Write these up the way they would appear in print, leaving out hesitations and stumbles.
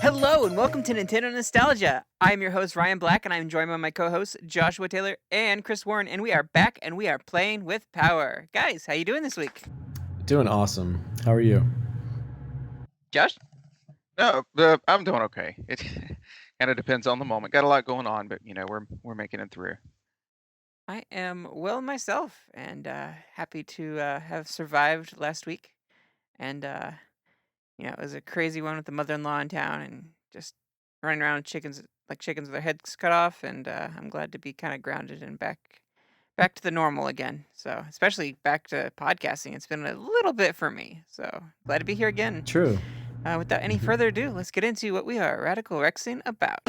Hello and welcome to Nintendo Nostalgia. I'm your host Ryan Black and I'm joined by my co-hosts Joshua Taylor and Chris Warren, and we are back and we are playing with power. Guys, how you doing this week? Doing awesome. How are you? Josh? No, I'm doing okay. It kind of depends on the moment. Got a lot going on, but we're making it through. I am well myself and happy to have survived last week. And it was a crazy one with the mother-in-law in town and just running around chickens with their heads cut off, and I'm glad to be kind of grounded and back to the normal again. So, especially back to podcasting. It's been a little bit for me. So, glad to be here again. True. Without any further ado, let's get into what we are Radical Rexing about.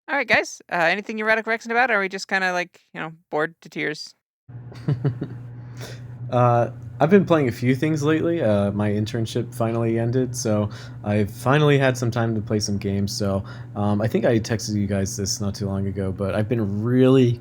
All right, guys. Anything you're Radical Rexing about? Or are we just kind of bored to tears? I've been playing a few things lately. My internship finally ended, so I've finally had some time to play some games. So I think I texted you guys this not too long ago, but I've been really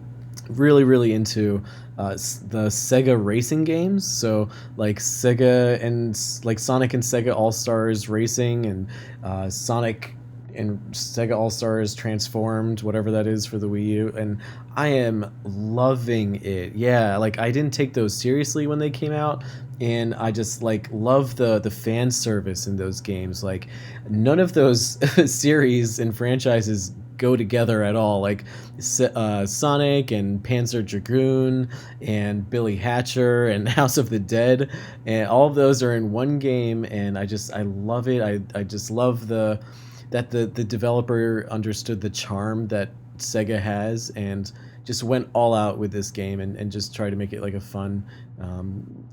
into the Sega racing games. So like Sega and like Sonic and Sega All Stars Racing and Sonic and Sega All Stars Transformed, whatever that is for the Wii U, and I am loving it. Yeah, like I didn't take those seriously when they came out, and I just like love the fan service in those games. Like none of those series and franchises go together at all. Like Sonic and Panzer Dragoon and Billy Hatcher and House of the Dead, and all of those are in one game, and I love it. I just love that the developer understood the charm that Sega has and just went all out with this game and just tried to make it like a fun,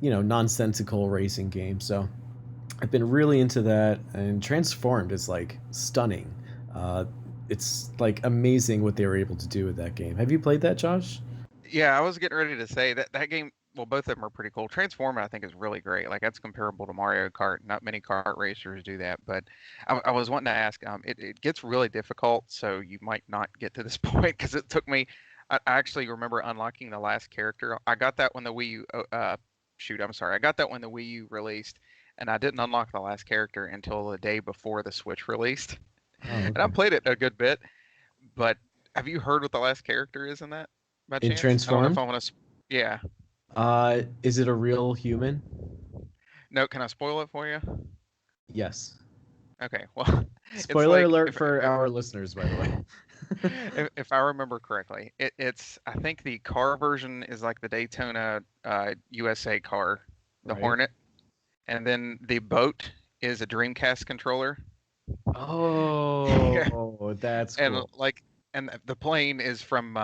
nonsensical racing game. So I've been really into that, and Transformed is like stunning. It's like amazing what they were able to do with that game. Have you played that, Josh? Yeah, I was getting ready to say that game. Well, both of them are pretty cool. Transform, I think, is really great. Like that's comparable to Mario Kart. Not many kart racers do that, but I was wanting to ask. It gets really difficult, so you might not get to this point because it took me. I actually remember unlocking the last character. I got that when the Wii U. Shoot, I'm sorry. I got that when the Wii U released, and I didn't unlock the last character until the day before the Switch released. Oh, okay. And I played it a good bit, but have you heard what the last character is in that by In chance? Transformed? I don't know if I want to. Yeah. Is it a real human? No, can I spoil it for you? Yes. Okay, well, Spoiler alert for our listeners, by the way. if I remember correctly, it's I think the car version is like the Daytona USA car, the Right. Hornet, and then the boat is a Dreamcast controller. Oh, that's cool. And the plane is from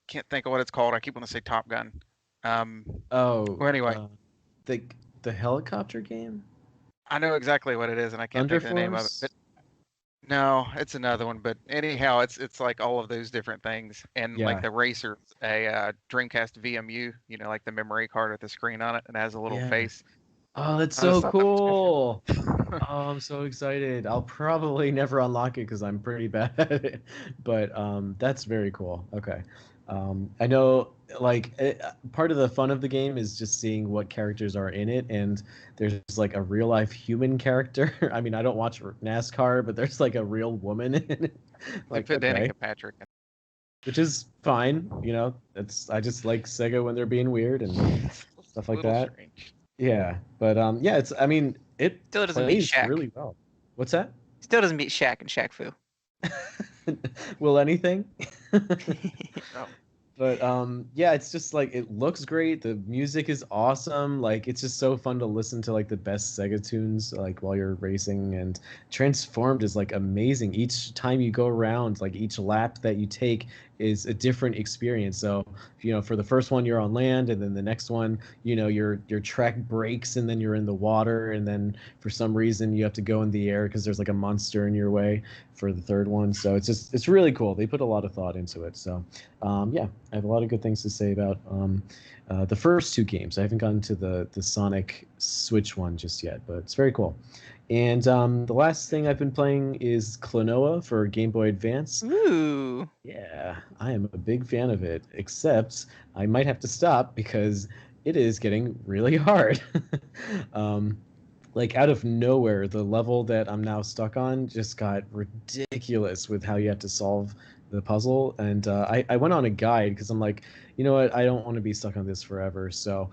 can't think of what it's called. I keep wanting to say Top Gun. Well, anyway, the helicopter game. I know exactly what it is, and I can't think of the name of it. But no, it's another one. But anyhow, it's like all of those different things, and like the racer, a Dreamcast VMU, like the memory card with the screen on it, and it has a little face. Oh, that's so cool. Oh, I'm so excited. I'll probably never unlock it because I'm pretty bad at it, but that's very cool. Okay. I know, part of the fun of the game is just seeing what characters are in it, and there's like a real life human character. I mean, I don't watch NASCAR, but there's like a real woman in it. Like Danica Patrick, which is fine. I just like Sega when they're being weird and stuff like that. Strange. Yeah, but it still doesn't beat Shaq really well. What's that? Still doesn't beat Shaq and Shaq Fu. Will anything? Oh. But it's just like it looks great. The music is awesome. Like it's just so fun to listen to like the best Sega tunes like while you're racing, and Transformed is like amazing. Each time you go around, like each lap that you take is a different experience. So, for the first one you're on land, and then the next one, your track breaks and then you're in the water, and then for some reason you have to go in the air because there's like a monster in your way for the third one. So it's really cool. They put a lot of thought into it. So I have a lot of good things to say about the first two games. I haven't gotten to the Sonic Switch one just yet, but it's very cool. And the last thing I've been playing is Klonoa for Game Boy Advance. Ooh. Yeah, I am a big fan of it, except I might have to stop because it is getting really hard. um, like out of nowhere, the level that I'm now stuck on just got ridiculous with how you have to solve the puzzle. And I went on a guide because I'm like, you know what, I don't want to be stuck on this forever. So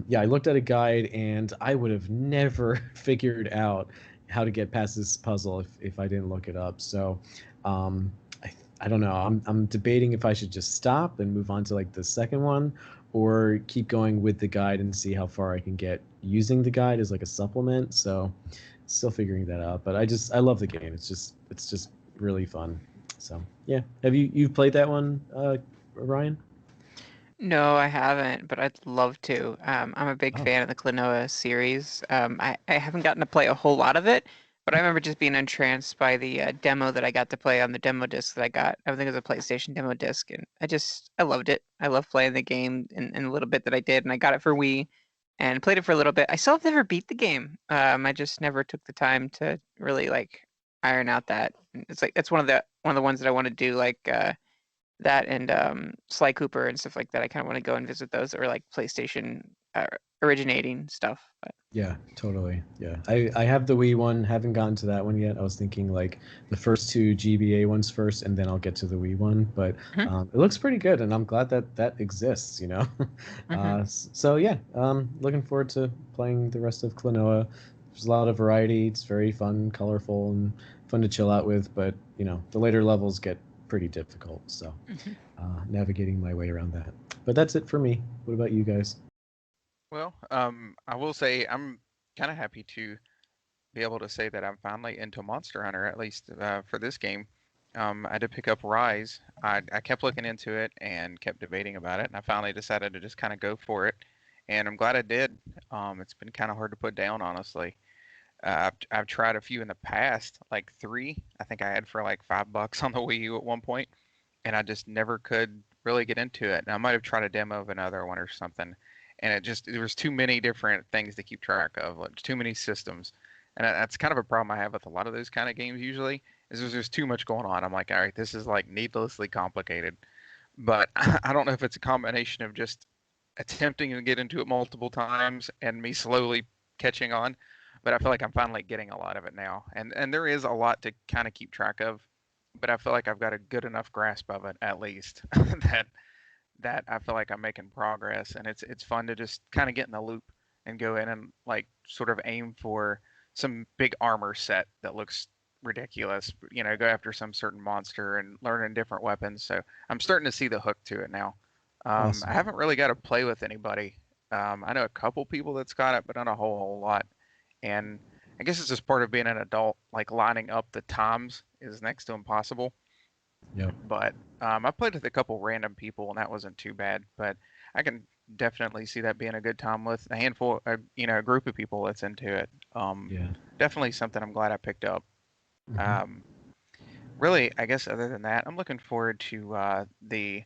yeah, I looked at a guide and I would have never figured out how to get past this puzzle if I didn't look it up. So um, I, I don't know. I'm debating if I should just stop and move on to like the second one or keep going with the guide and see how far I can get using the guide as like a supplement. So still figuring that out. But I love the game. It's just really fun. So yeah. Have you've played that one, Ryan? No, I haven't, but I'd love to. I'm a big Oh, fan of the Klonoa series. I haven't gotten to play a whole lot of it, but I remember just being entranced by the demo that I got to play on the demo disc that I got. I think it was a PlayStation demo disc, and I loved it. I love playing the game in a little bit that I did, and I got it for Wii and played it for a little bit. I still have never beat the game. I just never took the time to really like iron out that. It's like that's one of the ones that I want to do, like that and Sly Cooper and stuff like that. I kind of want to go and visit those that were like PlayStation uh, originating stuff. But yeah, totally. Yeah. I have the Wii one, haven't gotten to that one yet. I was thinking like the first two GBA ones first, and then I'll get to the Wii one. But mhm, it looks pretty good, and I'm glad that that exists, you know? mhm. So yeah, looking forward to playing the rest of Klonoa. There's a lot of variety. It's very fun, colorful, and fun to chill out with. But, you know, the later levels get pretty difficult. So Mhm. navigating my way around that. But that's it for me. What about you guys? Well, I will say I'm kind of happy to be able to say that I'm finally into Monster Hunter, at least for this game. I did pick up Rise. I kept looking into it and kept debating about it, and I finally decided to just kind of go for it. And I'm glad I did. It's been kind of hard to put down, honestly. I've tried a few in the past, like three. I think I had for like $5 on the Wii U at one point, and I just never could really get into it. And I might have tried a demo of another one or something, and there was too many different things to keep track of, like too many systems, and that's kind of a problem I have with a lot of those kind of games. Usually, is there's too much going on. I'm like, all right, this is like needlessly complicated. But I don't know if it's a combination of just attempting to get into it multiple times and me slowly catching on. But I feel like I'm finally getting a lot of it now, and there is a lot to kind of keep track of. But I feel like I've got a good enough grasp of it at least that I feel like I'm making progress, and it's fun to just kind of get in the loop and go in and like sort of aim for some big armor set that looks ridiculous. You know, go after some certain monster and learning different weapons. So I'm starting to see the hook to it now. I Awesome. haven't really got to play with anybody. I know a couple people that's got it, but not a whole lot. And I guess it's just part of being an adult. Like lining up the times is next to impossible. Yep. But I played with a couple random people, and that wasn't too bad. But I can definitely see that being a good time with a handful, a group of people that's into it. Yeah. Definitely something I'm glad I picked up. Hmm. Um, really, I guess other than that, I'm looking forward to the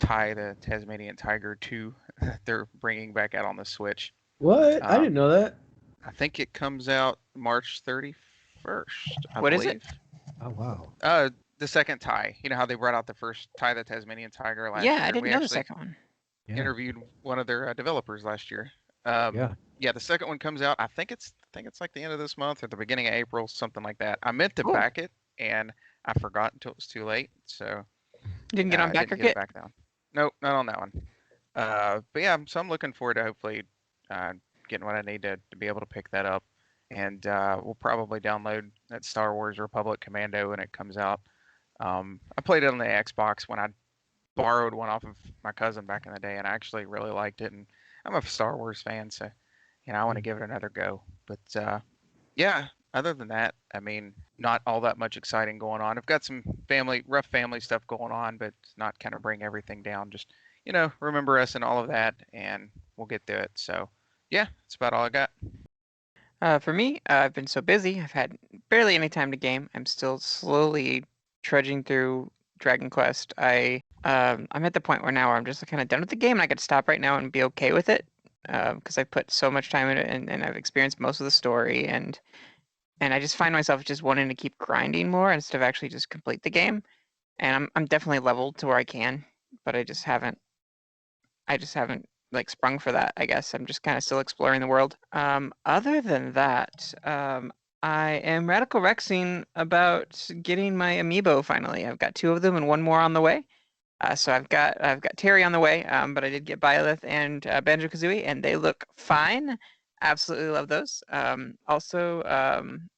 the Tasmanian Tiger 2 they're bringing back out on the Switch. What? I didn't Um, know that. I think it comes out March 31st, I What is it? believe. Oh wow. Uh, the second tie. You know how they brought out the first tie, the Tasmanian Tiger Yeah, last I year. didn't We know the actually second one. Yeah. interviewed one of their developers last year. Yeah. Yeah, the second one comes out. I think it's like the end of this month or the beginning of April, something like that. I meant to Cool. back it and I forgot until it was too late, so Didn't get on I didn't backer get it kit. back down. Nope, not on that one. But yeah, so I'm looking forward to hopefully uh, getting what I need to be able to pick that up, and we'll probably download that Star Wars Republic Commando when it comes out. I played it on the Xbox when I borrowed one off of my cousin back in the day, and I actually really liked it. And I'm a Star Wars fan, so I want to Mm. give it another go. But yeah, other than that, I mean, not all that much exciting going on. I've got some rough family stuff going on, but not kind of bring everything down. Just remember us and all of that, and we'll get through it. So yeah, that's about all I got. For me, I've been so busy. I've had barely any time to game. I'm still slowly trudging through Dragon Quest. I'm at the point where now I'm just kind of done with the game, and I could stop right now and be okay with it because I've put so much time in it, and I've experienced most of the story, and I just find myself just wanting to keep grinding more instead of actually just complete the game. And I'm definitely leveled to where I can, but I just haven't like sprung for that, I guess. I'm just kind of still exploring the world. Other than that, I am radical rexing about getting my amiibo finally. I've got two of them and one more on the way. So I've got Terry on the way, but I did get Byleth and Banjo-Kazooie, and they look fine. Absolutely love those. Also,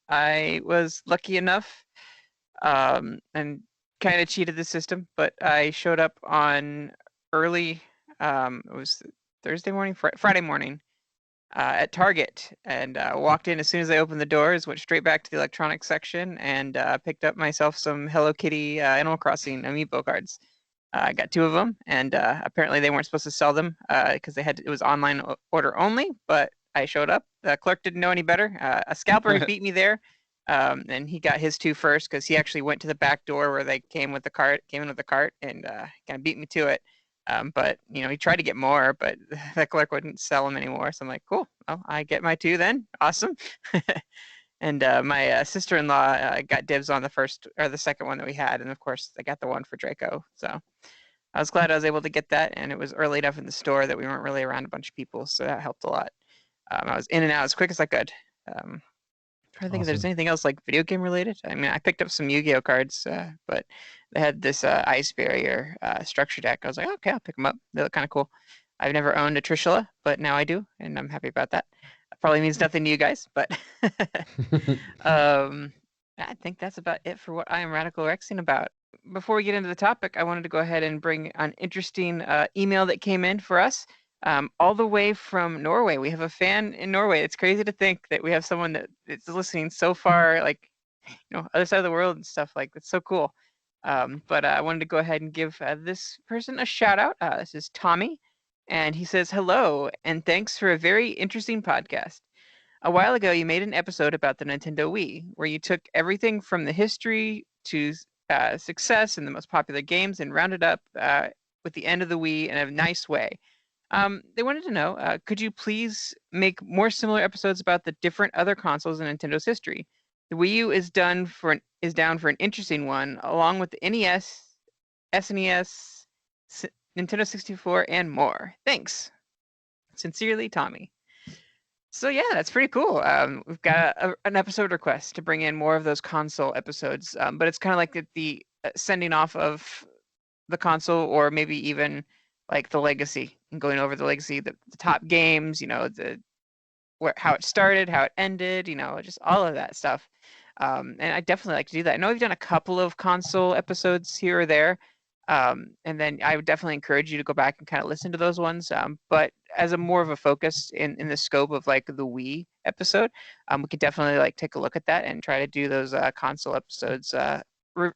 I was lucky enough, and kind of cheated the system, but I showed up on early. It was Thursday morning, Friday morning, at Target, and walked in as soon as I opened the doors. Went straight back to the electronics section and picked up myself some Hello Kitty Animal Crossing amiibo cards. I got two of them, and apparently they weren't supposed to sell them because it was online order only. But I showed up. The clerk didn't know any better. A scalper had beat me there, and he got his two first because he actually went to the back door where they came with the cart, came in with the cart, and kind of beat me to it. But he tried to get more, but the clerk wouldn't sell them anymore. So I'm like, cool. Well, I get my two then. Awesome. And my sister-in-law got dibs on the first or the second one that we had, and of course I got the one for Draco. So I was glad I was able to get that, and it was early enough in the store that we weren't really around a bunch of people, so that helped a lot. I was in and out as quick as I could. Trying to think if there's Awesome. anything else like video game related. I mean, I picked up some Yu-Gi-Oh cards, but they had this Ice Barrier structure deck. I was like, okay, I'll pick them up. They look kind of cool. I've never owned a Trishula, but now I do, and I'm happy about that. That probably means nothing to you guys, but um, I think that's about it for what I am radical rexing about. Before we get into the topic, I wanted to go ahead and bring an interesting email that came in for us, all the way from Norway. We have a fan in Norway. It's crazy to think that we have someone that is listening so far, like, other side of the world and stuff. Like, it's so cool. But I wanted to go ahead and give this person a shout out. This is Tommy, and he says, hello, and thanks for a very interesting podcast. A while ago, you made an episode about the Nintendo Wii, where you took everything from the history to success and the most popular games and rounded up with the end of the Wii in a nice way. They wanted to know, could you please make more similar episodes about the different other consoles in Nintendo's history? The Wii U is down for an interesting one, along with the NES, SNES, Nintendo 64, and more. Thanks. Sincerely, Tommy. So yeah, that's pretty cool. We've got an episode request to bring in more of those console episodes, but it's kind of like the sending off of the console, or maybe even like the legacy, and going over the legacy, the top games, how it started, how it ended, just all of that stuff. And I definitely like to do that. I know we've done a couple of console episodes here or there, and then I would definitely encourage you to go back and kind of listen to those ones. But as a more of a focus in the scope of like the Wii episode, we could definitely like take a look at that and try to do those console episodes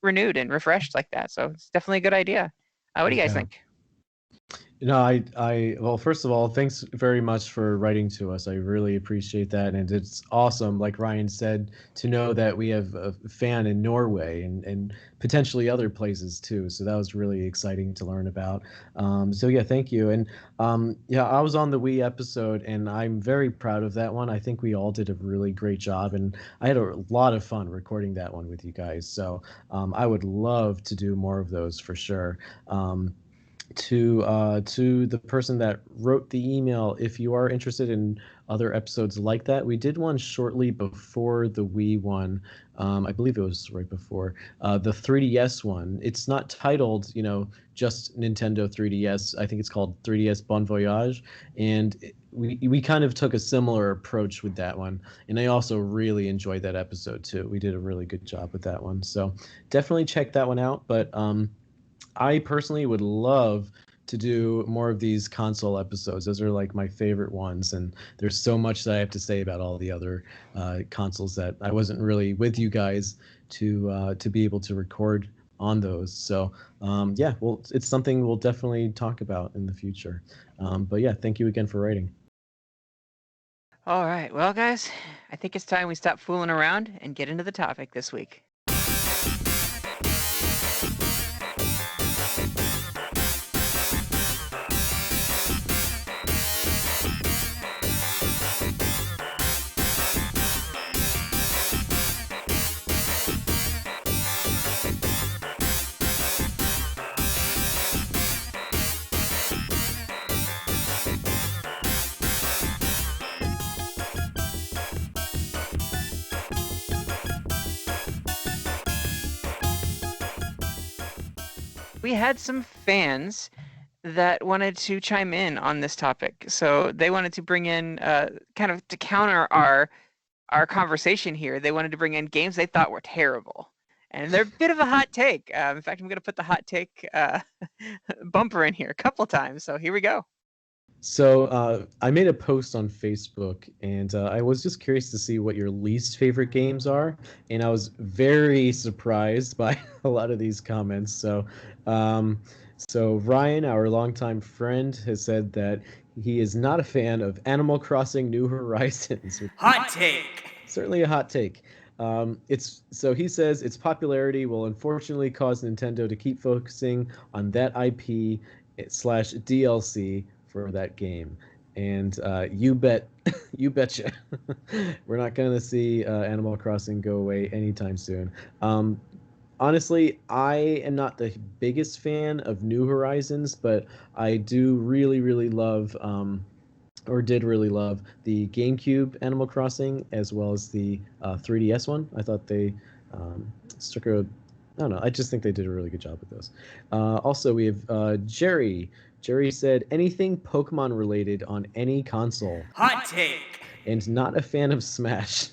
renewed and refreshed like that. So it's definitely a good idea. What do you guys Yeah. think? Well, first of all, thanks very much for writing to us. I really appreciate that. And it's awesome, like Ryan said, to know that we have a fan in Norway and potentially other places too. So that was really exciting to learn about. So yeah, thank you. And yeah, I was on the Wii episode and I'm very proud of that one. I think we all did a really great job and I had a lot of fun recording that one with you guys. So I would love to do more of those for sure. To the person that wrote the email, if you are interested in other episodes like that, we did one shortly before the Wii one. I believe it was right before the 3DS one. It's not titled, just Nintendo 3DS. I think it's called 3DS Bon Voyage, and we kind of took a similar approach with that one. And I also really enjoyed that episode too. We did a really good job with that one, so definitely check that one out. But I personally would love to do more of these console episodes. Those are like my favorite ones, and there's so much that I have to say about all the other consoles that I wasn't really with you guys to be able to record on those. So yeah, well, it's something we'll definitely talk about in the future. But yeah, thank you again for writing. All right, well, guys, I think it's time we stop fooling around and get into the topic this week. we had some fans that wanted to chime in on this topic. So they wanted to bring in, kind of to counter our conversation here. They wanted to bring in games they thought were terrible, and they're a bit of a hot take. In fact, I'm going to put the hot take bumper in here a couple times. So here we go. So I made a post on Facebook, and I was just curious to see what your least favorite games are, and I was very surprised by a lot of these comments. Um, so Ryan, our longtime friend, has said that he is not a fan of Animal Crossing New Horizons. Hot take. Certainly a hot take. It's so he says its popularity will unfortunately cause Nintendo to keep focusing on that IP slash DLC for that game. And you bet, you betcha, we're not going to see Animal Crossing go away anytime soon. Honestly, I am not the biggest fan of New Horizons, but I do really, really love or did really love the GameCube Animal Crossing as well as the 3DS one. I thought they struck a. I don't know. I just think they did a really good job with those. Also, we have Jerry. Jerry said anything Pokemon related on any console. Hot take. And not a fan of Smash.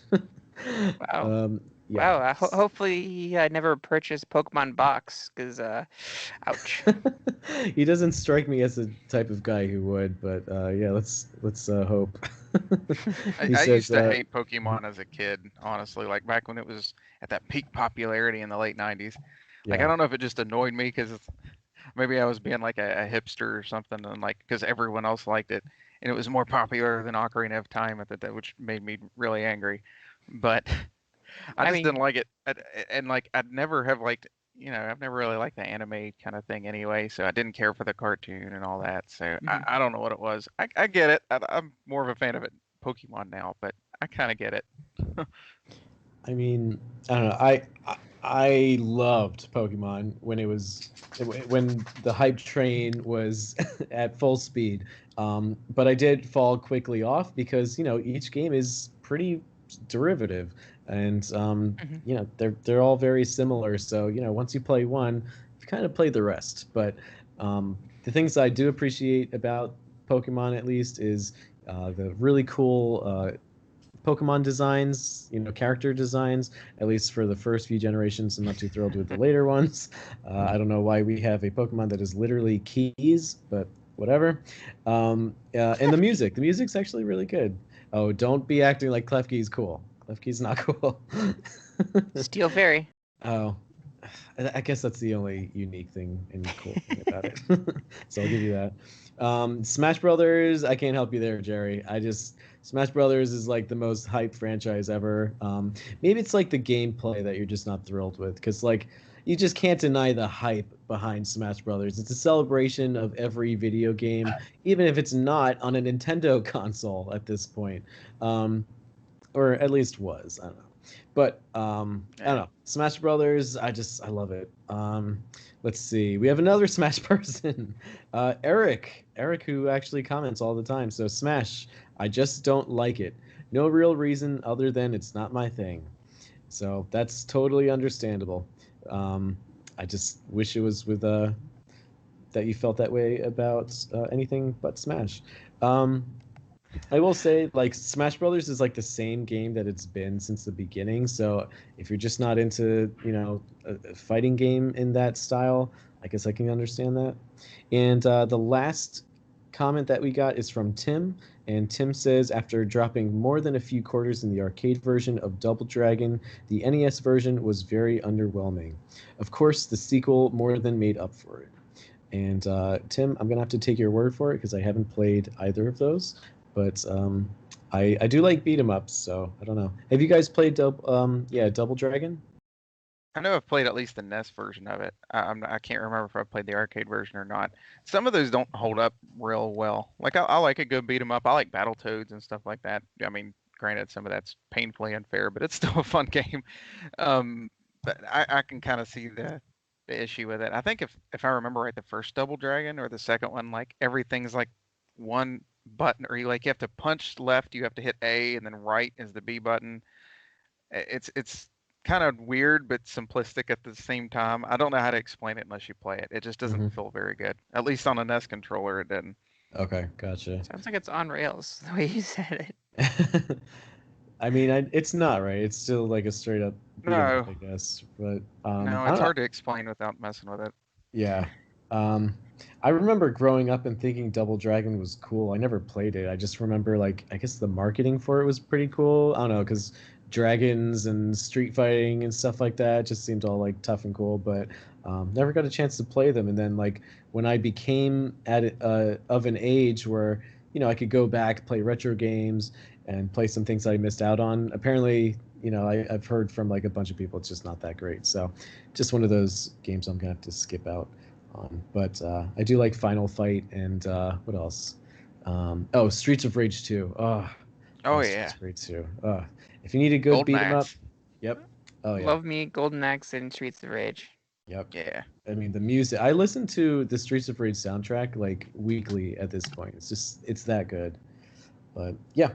Wow. Yeah. Wow. Hopefully he never purchased Pokemon box because, ouch. He doesn't strike me as the type of guy who would, but yeah, let's hope. He I says, used to hate Pokemon as a kid, honestly. Like back when it was at that peak popularity in the late '90s. Like yeah. I don't know if it just annoyed me because maybe I was being like a hipster or something, and like because everyone else liked it, and it was more popular than Ocarina of Time at that, which made me really angry. But I I just didn't mean, like it, and like I'd never have liked, I've never really liked the anime kind of thing anyway, so I didn't care for the cartoon and all that. So mhm. I don't know what it was. I get it. I'm more of a fan of it, Pokemon now, but I kind of get it. I mean, I don't know. I loved Pokemon when it was when the hype train was at full speed. But I did fall quickly off because each game is pretty derivative, and Mhm. they're all very similar. So once you play one, you kind of play the rest. But the things I do appreciate about Pokemon, at least, is the really cool Pokemon designs, character designs, at least for the first few generations. I'm not too thrilled with the later ones. I don't know why we have a Pokemon that is literally keys, but whatever. And the music's actually really good. Oh, don't be acting like Klefki's cool. Klefki's not cool. Steel Fairy. Oh, I guess that's the only unique thing and cool thing about it. So I'll give you that. Smash Brothers, I can't help you there, Jerry. Smash Brothers is like the most hyped franchise ever. Maybe it's like the gameplay that you're just not thrilled with, because like you just can't deny the hype behind Smash Brothers. It's a celebration of every video game, even if it's not on a Nintendo console at this point, or at least was. I don't know. But I don't Yeah. know. Smash Brothers, I love it. Let's see. We have another Smash person, Eric. Eric, who actually comments all the time. So Smash, I just don't like it. No real reason other than it's not my thing. So that's totally understandable. I just wish it was with that you felt that way about anything but Smash. Um, I will say, like, Smash Brothers is like the same game that it's been since the beginning. So if you're just not into, a fighting game in that style, I guess I can understand that. And the last comment that we got is from Tim. And Tim says, after dropping more than a few quarters in the arcade version of Double Dragon, the NES version was very underwhelming. Of course, the sequel more than made up for it. And Tim, I'm gonna have to take your word for it because I haven't played either of those. But I do like beat 'em ups, so I don't know. Have you guys played Double Dragon? I know I've played at least the NES version of it. I can't remember if I played the arcade version or not. Some of those don't hold up real well. Like I like a good beat 'em up. I like Battletoads and stuff like that. I mean, granted, some of that's painfully unfair, but it's still a fun game. But I can kind of see the issue with it. I think if I remember right, the first Double Dragon or the second one, like everything's like one button, or you have to punch left, you have to hit A, and then right is the B button. It's kind of weird but simplistic at the same time. I don't know how to explain it unless you play it. It just doesn't Hmm. feel very good. At least on a NES controller, it didn't. Okay, gotcha. Sounds like it's on rails the way you said it. I mean, it's not right. It's still like a straight up beat 'em up, No, I guess. But no, I it's don't know. hard to explain without messing with it. Yeah. Um, I remember growing up and thinking Double Dragon was cool. I never played it. I just remember like I guess the marketing for it was pretty cool. I don't know, because dragons and street fighting and stuff like that just seemed all like tough and cool. But never got a chance to play them. And then like when I became of an age where I could go back play retro games and play some things I missed out on. Apparently, I've heard from like a bunch of people it's just not that great. So just one of those games I'm gonna have to skip out on. But I do like Final Fight and what else? Oh, Streets of Rage 2. Oh, Oh Streets yeah, of Rage 2. If you need a good Golden beat 'em up, Axe. yep. Oh yeah, Love me, Golden Axe, and Streets of Rage. yep. Yeah. I mean the music. I listen to the Streets of Rage soundtrack like weekly at this point. It's that good. But yeah.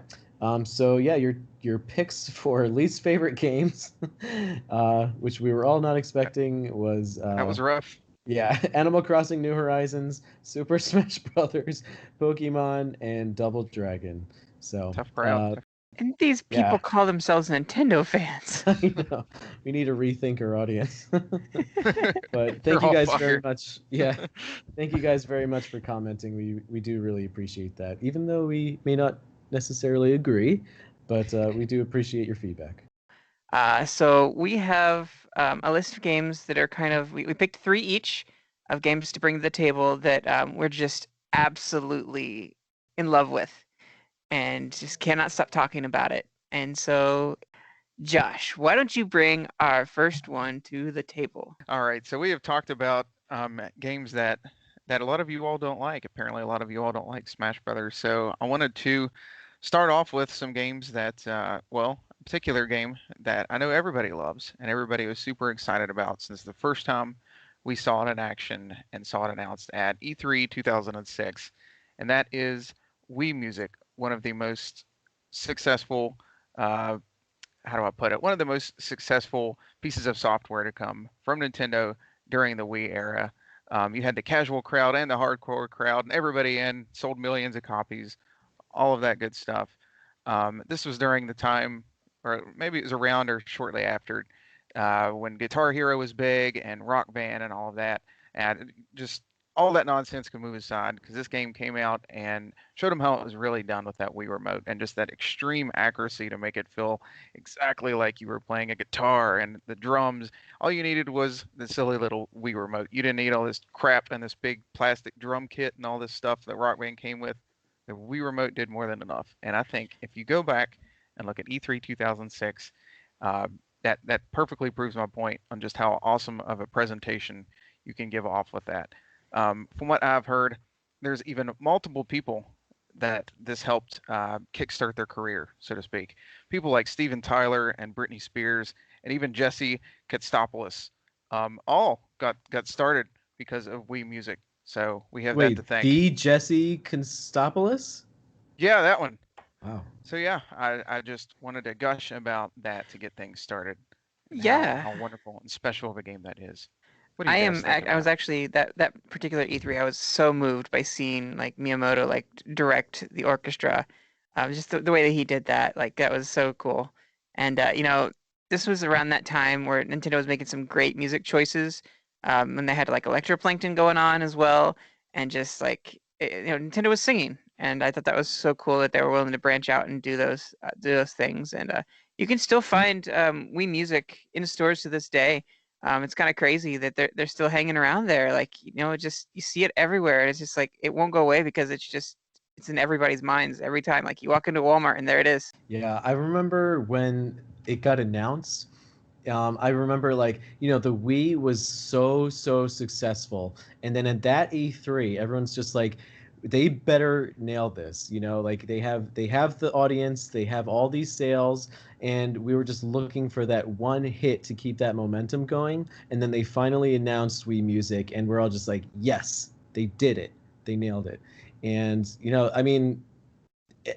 So yeah, your picks for least favorite games, which we were all not That, expecting, was that was rough. yeah, Animal Crossing New Horizons, Super Smash Brothers, Pokemon, and Double Dragon. So, Tough crowd. And these people yeah, call themselves Nintendo fans. I know we need to rethink our audience. But thank They're you all guys very fired. much. Yeah, thank you guys very much for commenting. We do really appreciate that, even though we may not necessarily agree, but we do appreciate your feedback. So we have a list of games that are we picked three each of games to bring to the table that we're just absolutely in love with and just cannot stop talking about it. And so, Josh, why don't you bring our first one to the table? All right, so we have talked about games that a lot of you all don't like. Apparently, a lot of you all don't like Smash Brothers. So I wanted to start off with some games that, well, a particular game that I know everybody loves and everybody was super excited about since the first time we saw it in action and saw it announced at E3 2006, and that is Wii Music, one of the most successful uh, how do I put it? One of the most successful pieces of software to come from Nintendo during the Wii era. You had the casual crowd and the hardcore crowd, and everybody in sold millions of copies, all of that good stuff. This was during the time, or maybe it was around or shortly after, when Guitar Hero was big and Rock Band and all of that. And just all that nonsense can move aside because this game came out and showed them how it was really done with that Wii remote and just that extreme accuracy to make it feel exactly like you were playing a guitar and the drums. All you needed was the silly little Wii remote. You didn't need all this crap and this big plastic drum kit and all this stuff that Rock Band came with. The Wii remote did more than enough. And I think if you go back and look at E3 2006, uh, that perfectly proves my point on just how awesome of a presentation you can give off with that. From what I've heard, there's even multiple people that this helped kickstart their career, so to speak. People like Steven Tyler and Britney Spears, and even Jesse Katsopolis, all got started because of Wii Music. So we have that to Wait, thank. the Jesse Konstopoulos? Yeah, that one. Wow. So yeah, I just wanted to gush about that to get things started and Yeah, how wonderful and special of a game that is. What do I you guys am. think I was about it? actually that particular E3. I was so moved by seeing like Miyamoto like direct the orchestra. Just the way that he did that, like that was so cool. And this was around that time where Nintendo was making some great music choices. And they had like Electroplankton going on as well, and just like Nintendo was singing, and I thought that was so cool that they were willing to branch out and do those things. And you can still find Wii Music in stores to this day. It's kind of crazy that they're still hanging around there. Like, just you see it everywhere. And it's just like it won't go away because it's in everybody's minds every time. Like you walk into Walmart and there it is. Yeah, I remember when it got announced. I remember like the Wii was so successful, and then at that E3, everyone's just like, they better nail this. Like they have the audience, they have all these sales, and we were just looking for that one hit to keep that momentum going. And then they finally announced Wii Music, and we're all just like, yes, they did it, they nailed it. And I mean,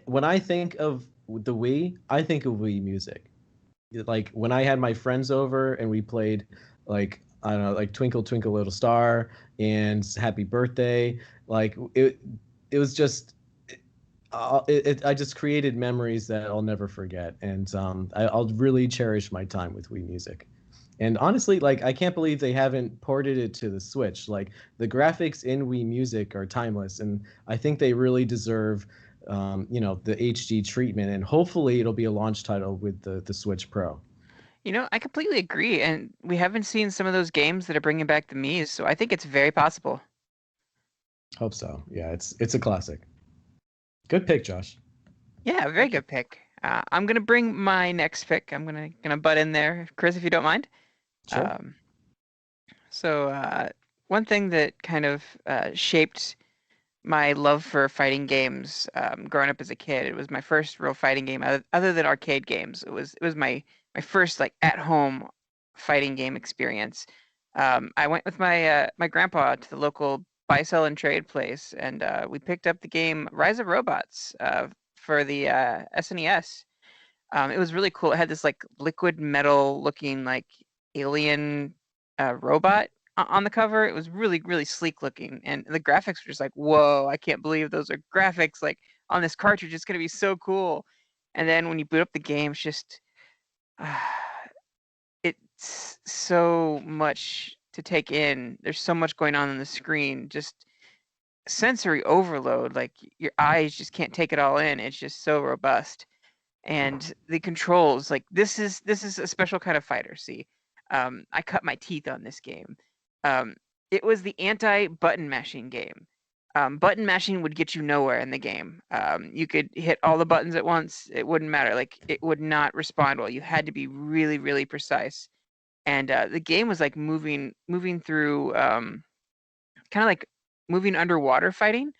when I think of the Wii, I think of Wii Music. like when I had my friends over and we played like I don't know, like Twinkle Twinkle Little Star and Happy Birthday, like it was just I just created memories that I'll never forget, and I'll really cherish my time with Wii Music. And honestly, like I can't believe they haven't ported it to the Switch. Like the graphics in Wii Music are timeless, and I think they really deserve, the HD treatment. And hopefully, it'll be a launch title with the Switch Pro. I completely agree, and we haven't seen some of those games that are bringing back the Mii's, so I think it's very possible. Hope so. Yeah, it's a classic. Good pick, Josh. Yeah, very Thank you. good pick. I'm gonna bring my next pick. I'm gonna butt in there, Chris, if you don't mind. Sure. Um, so one thing that kind of shaped my love for fighting games growing up as a kid. It was my first real fighting game other than arcade games. It was my first like at home fighting game experience. I went with my grandpa to the local buy sell and trade place, and we picked up the game Rise of Robots for the SNES. It was really cool. It had this like liquid metal looking like alien robot on the cover. It was really, really sleek looking, and the graphics were just like, whoa! I can't believe those are graphics like on this cartridge. It's gonna be so cool. And then when you boot up the game, it's just uh, it's so much to take in. There's so much going on the screen. Just sensory overload. Like your eyes just can't take it all in. It's just so robust, and the controls, like this is a special kind of fighter. See, I cut my teeth on this game. um, it was the anti button mashing game. Button mashing would get you nowhere in the game. You could hit all the buttons at once, it wouldn't matter, like it would not respond well. You had to be really, really precise. And the game was like moving through, kind of like moving underwater fighting,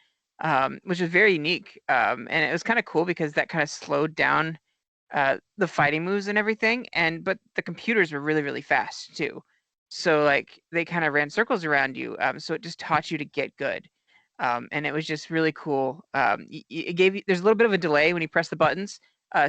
which is very unique. And it was kind of cool because that kind of slowed down the fighting moves and everything. And but the computers were really, really fast too. So like they kind of ran circles around you. So it just taught you to get good. And it was just really cool. It gave you, there's a little bit of a delay when you press the buttons.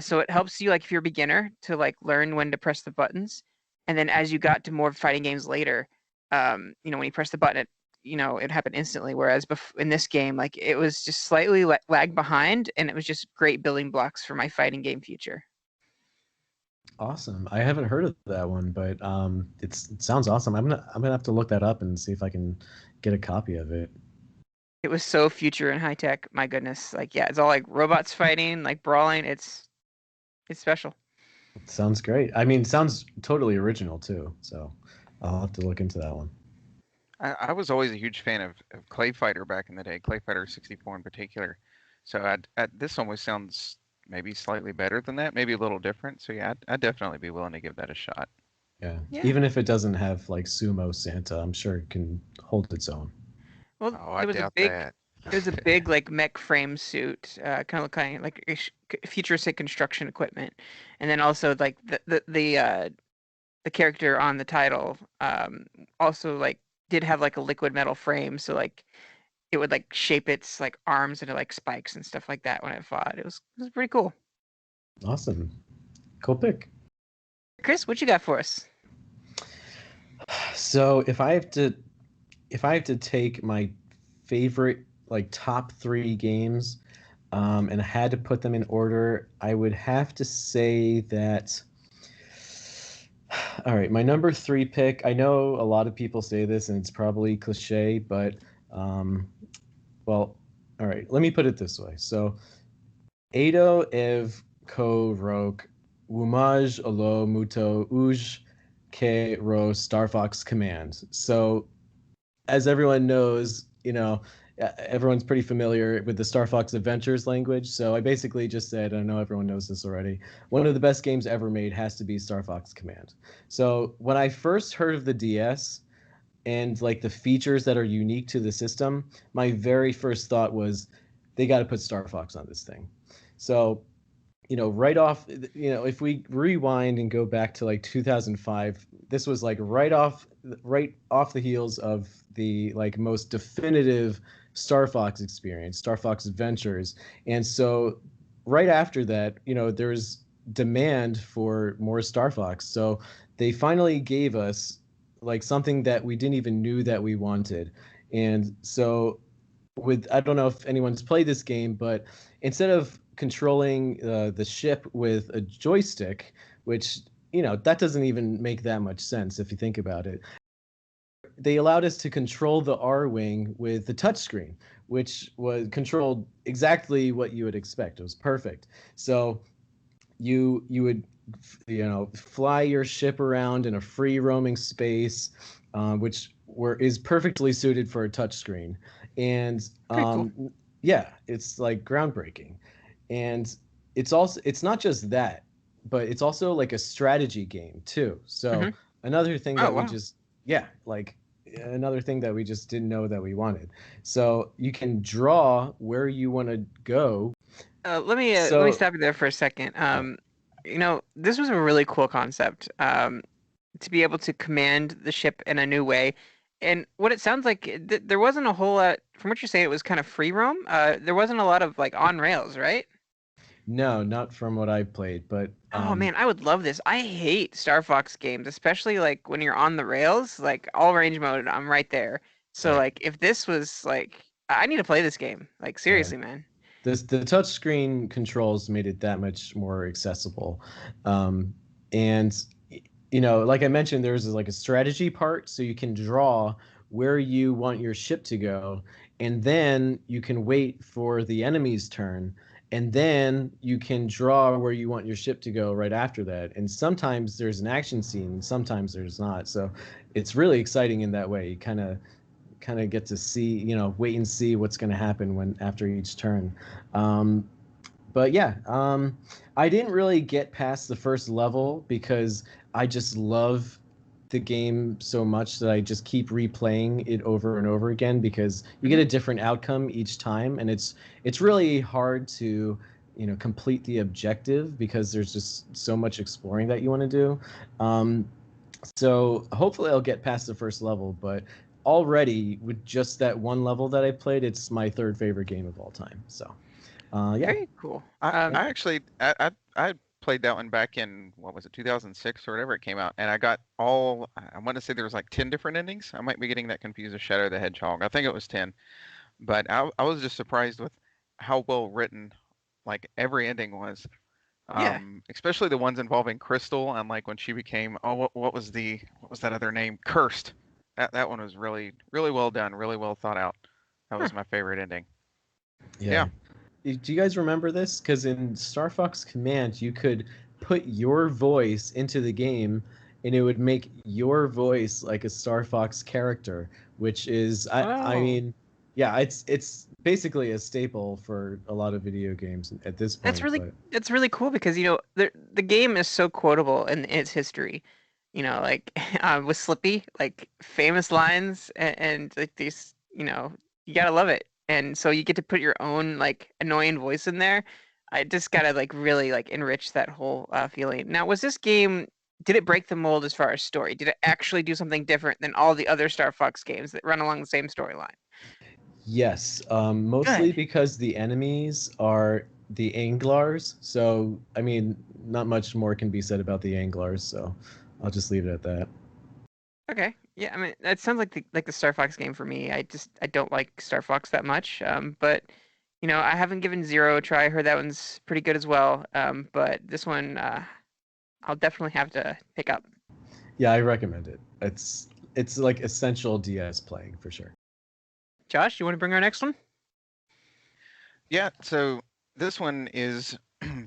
So it helps you, like if you're a beginner, to like learn when to press the buttons. And then as you got to more fighting games later, when you press the button, it happened instantly. Whereas in this game, like it was just slightly lag behind, and it was just great building blocks for my fighting game future. Awesome. I haven't heard of that one, but it sounds awesome. I'm gonna have to look that up and see if I can get a copy of it. It was so future and high tech. My goodness. Like, yeah, it's all like robots fighting, like brawling. It's special. Sounds great. I mean, sounds totally original too. So I'll have to look into that one. I was always a huge fan of Clay Fighter back in the day, Clay Fighter 64 in particular. So this almost sounds maybe slightly better than that, maybe a little different. So yeah, I'd definitely be willing to give that a shot. Yeah. Yeah. Even if it doesn't have like sumo Santa, I'm sure it can hold its own. Well, Oh, I it was a doubt big that. it was a big like mech frame suit, kind of like futuristic construction equipment. And then also like the character on the title also like did have like a liquid metal frame, so like it would like shape its like arms into like spikes and stuff like that when it fought. It was pretty cool. Awesome. Cool pick. Chris, what you got for us? So if I have to take my favorite like top three games, and I had to put them in order, I would have to say that. All right, my number three pick. I know a lot of people say this, and it's probably cliche, but well, all right. Let me put it this way. So, Ado ev ko rok wumaj alo muto uj ke ro Star Fox Command. So as everyone knows, everyone's pretty familiar with the Star Fox Adventures language. So I basically just said, I know everyone knows this already. One of the best games ever made has to be Star Fox Command. So when I first heard of the DS and like the features that are unique to the system, my very first thought was they got to put Star Fox on this thing. So right off, if we rewind and go back to like 2005, this was like right off the heels of the like most definitive Star Fox experience, Star Fox Adventures. And so right after that, there was demand for more Star Fox. So they finally gave us like something that we didn't even knew that we wanted. And so with I don't know if anyone's played this game, but instead of controlling the ship with a joystick, which that doesn't even make that much sense if you think about it, they allowed us to control the R wing with the touchscreen, which was controlled exactly what you would expect. It was perfect. So you would fly your ship around in a free roaming space, which is perfectly suited for a touchscreen, and Pretty cool. yeah, it's like groundbreaking, and it's not just that, but it's also like a strategy game too. So Hmm. another thing Oh that we wow. just yeah like another thing that we just didn't know that we wanted. So you can draw where you want to go. Let me So stop you there for a second. yeah. This was a really cool concept. To be able to command the ship in a new way. And what it sounds like, there wasn't a whole lot, from what you're saying, it was kind of free roam. There wasn't a lot of like on rails, right? No, not from what I played, but Oh man, I would love this. I hate Star Fox games, especially like when you're on the rails, like all range mode, I'm right there. So right. like if this was like, I need to play this game. Like Yeah. seriously, man. The touchscreen controls made it that much more accessible. Um, and like I mentioned, there's like a strategy part, so you can draw where you want your ship to go, and then you can wait for the enemy's turn, and then you can draw where you want your ship to go right after that. And sometimes there's an action scene, sometimes there's not. So it's really exciting in that way. You kind of get to see, wait and see what's going to happen when after each turn. Um, but yeah, I didn't really get past the first level because I just love the game so much that I just keep replaying it over and over again because you get Hmm. a different outcome each time, and it's really hard to complete the objective because there's just so much exploring that you want to do. Um, so hopefully I'll get past the first level, but already with just that one level that I played, it's my third favorite game of all time. So, yeah. Very cool. I actually I played that one back in what was it 2006 or whatever it came out, and I got all I want to say there was like 10 different endings. I might be getting that confused with Shadow the Hedgehog. I think it was 10, but I was just surprised with how well written like every ending was. Yeah. Especially the ones involving Crystal and like when she became what was that other name? Cursed. That one was really well done, really well thought out. That Huh. was my favorite ending. Yeah. Yeah. Do you guys remember this? Because in Star Fox Command, you could put your voice into the game, and it would make your voice like a Star Fox character, which is, I Oh. mean, yeah, it's basically a staple for a lot of video games at this That's point. really But that's really cool because the game is so quotable in its history. Like with Slippy, like famous lines and like these, you gotta love it. And so you get to put your own like annoying voice in there. I just gotta like really like enrich that whole feeling. Now, was this game, did it break the mold as far as story? Did it actually do something different than all the other Star Fox games that run along the same storyline? yes, mostly Good. because the enemies are the Anglars. So, I mean, not much more can be said about the Anglars. So, I'll just leave it at that. Okay. Yeah, I mean, that sounds like the Star Fox game for me. I don't like Star Fox that much. But I haven't given Zero a try. I heard that one's pretty good as well. But this one, I'll definitely have to pick up. Yeah, I recommend it. It's like essential DS playing for sure. Josh, you want to bring our next one? Yeah, so this one is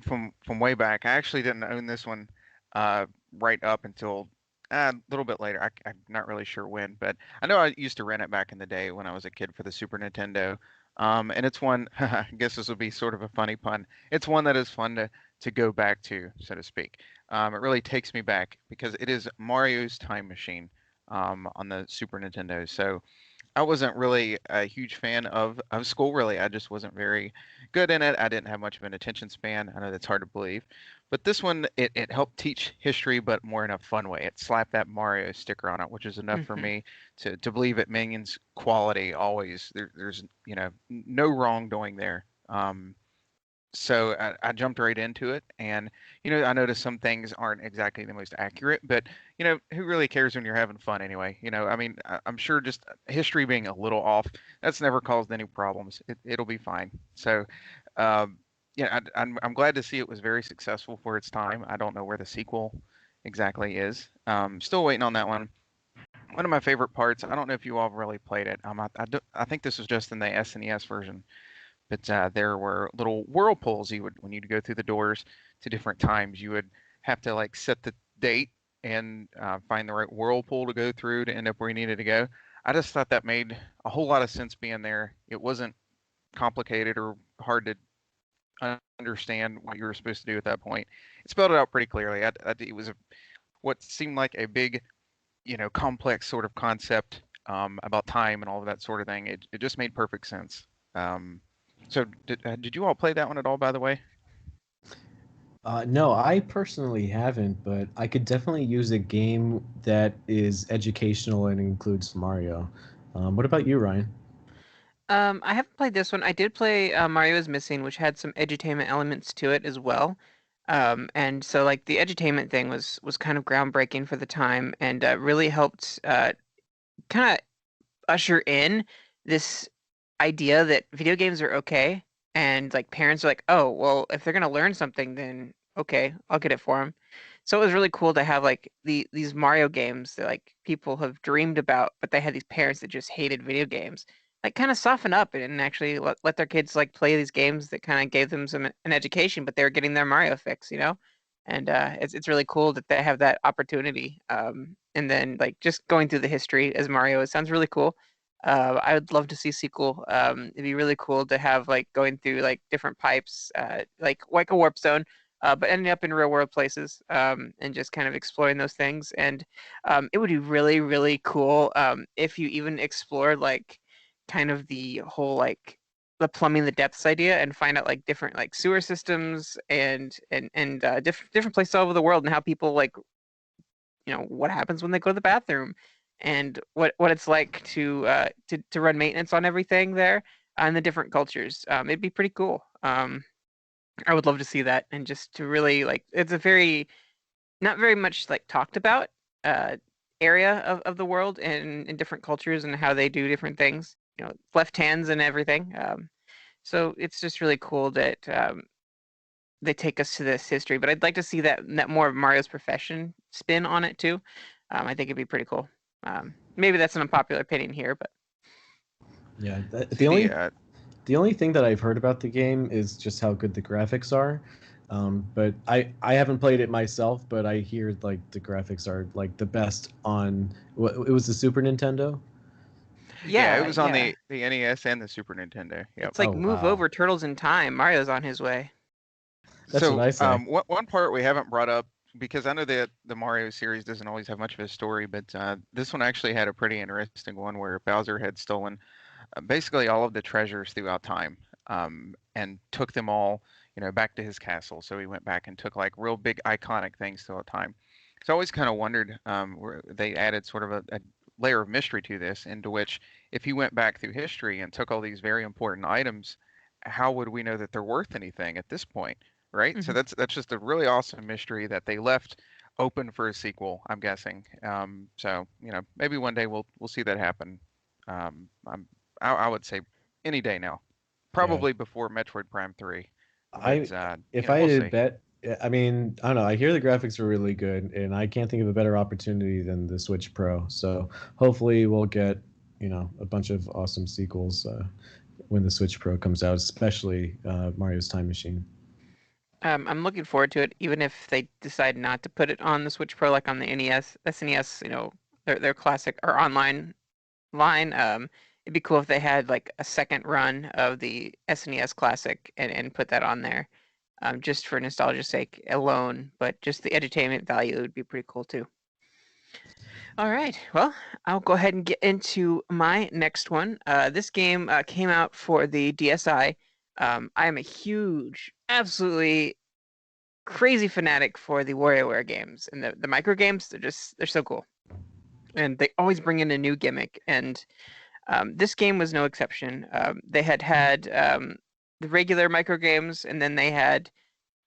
from way back. I actually didn't own this one uh, right up until a little bit later. I'm not really sure when, but I know I used to rent it back in the day when I was a kid for the Super Nintendo. And it's one, I guess this would be sort of a funny pun. It's one that is fun to go back to, so to speak. It really takes me back because it is Mario's Time Machine on the Super Nintendo. So I wasn't really a huge fan of school, really. I just wasn't very good in it. I didn't have much of an attention span. I know that's hard to believe. But this one, it helped teach history, but more in a fun way. It slapped that Mario sticker on it, which is enough for Hmm. me to believe it Minions quality always. There's no wrongdoing there. So I jumped right into it, and I noticed some things aren't exactly the most accurate, but who really cares when you're having fun anyway? I mean, I'm sure just history being a little off, that's never caused any problems. It'll be fine. So, um, yeah, I'm glad to see it was very successful for its time. I don't know where the sequel exactly is. Still waiting on that one. One of my favorite parts. I don't know if you all really played it. I think this was just in the SNES version, but there were little whirlpools. When you'd go through the doors to different times, you would have to like set the date and find the right whirlpool to go through to end up where you needed to go. I just thought that made a whole lot of sense being there. It wasn't complicated or hard to understand what you were supposed to do at that point. It spelled it out pretty clearly. It was what seemed like a big, complex sort of concept about time and all of that sort of thing. It just made perfect sense. Um, so did you all play that one at all, by the way? No, I personally haven't, but I could definitely use a game that is educational and includes Mario. What about you, Ryan? I haven't played this one. I did play Mario is Missing, which had some edutainment elements to it as well. And so like the edutainment thing was kind of groundbreaking for the time and really helped kind of usher in this idea that video games are okay, and like parents are like, oh, well, if they're gonna learn something, then okay, I'll get it for them. So it was really cool to have like these Mario games that like people have dreamed about, but they had these parents that just hated video games. Like kind of soften up and actually let their kids like play these games that kind of gave them an education, but they were getting their Mario fix. And it's really cool that they have that opportunity. And then like just going through the history as Mario, it sounds really cool. I would love to see sequel. It'd be really cool to have like going through like different pipes, like a warp zone, but ending up in real world places, and just kind of exploring those things. And it would be really, really cool if you even explored like kind of the whole like the plumbing the depths idea and find out like different like sewer systems and different places all over the world and how people like what happens when they go to the bathroom and what it's like to run maintenance on everything there and the different cultures. It'd be pretty cool. I would love to see that and just to really like it's a very not very much like talked about uh area of the world and in different cultures and how they do different things. Left hands and everything. So it's just really cool that they take us to this history, but I'd like to see that more of Mario's profession spin on it too. I think it'd be pretty cool. Maybe that's an unpopular opinion here, but Yeah, See the the only thing that I've heard about the game is just how good the graphics are. But I haven't played it myself, but I hear like the graphics are like the best on what it was the Super Nintendo. Yeah, it yeah, was on yeah. the NES and the Super Nintendo. Yep. It's Oh like move wow, over Turtles in Time. Mario's on his way. that's what So I say. one part we haven't brought up because I know that the Mario series doesn't always have much of a story, but this one actually had a pretty interesting one where Bowser had stolen basically all of the treasures throughout time, and took them all, back to his castle. So he went back and took like real big iconic things throughout time. So I always kind of wondered, where they added sort of a layer of mystery to this, into which if he went back through history and took all these very important items, how would we know that they're worth anything at this point, right? So Hmm. that's just a really awesome mystery that they left open for a sequel, I'm guessing. So maybe one day we'll see that happen. I'm I would say any day now. Yeah, Probably before Metroid Prime 3. I But if I we'll had to see. bet, I mean, I don't know. I hear the graphics are really good, and I can't think of a better opportunity than the Switch Pro. So hopefully, we'll get a bunch of awesome sequels when the Switch Pro comes out, especially Mario's Time Machine. I'm looking forward to it, even if they decide not to put it on the Switch Pro, like on the NES, SNES. Their classic or online line. It'd be cool if they had like a second run of the SNES Classic and put that on there, just for nostalgia's sake alone. But just the entertainment value would be pretty cool too. All right, well, I'll go ahead and get into my next one. This game came out for the DSi. I am a huge, absolutely crazy fanatic for the WarioWare games and the micro games. They're so cool, and they always bring in a new gimmick and this game was no exception. They had the regular micro games, and then they had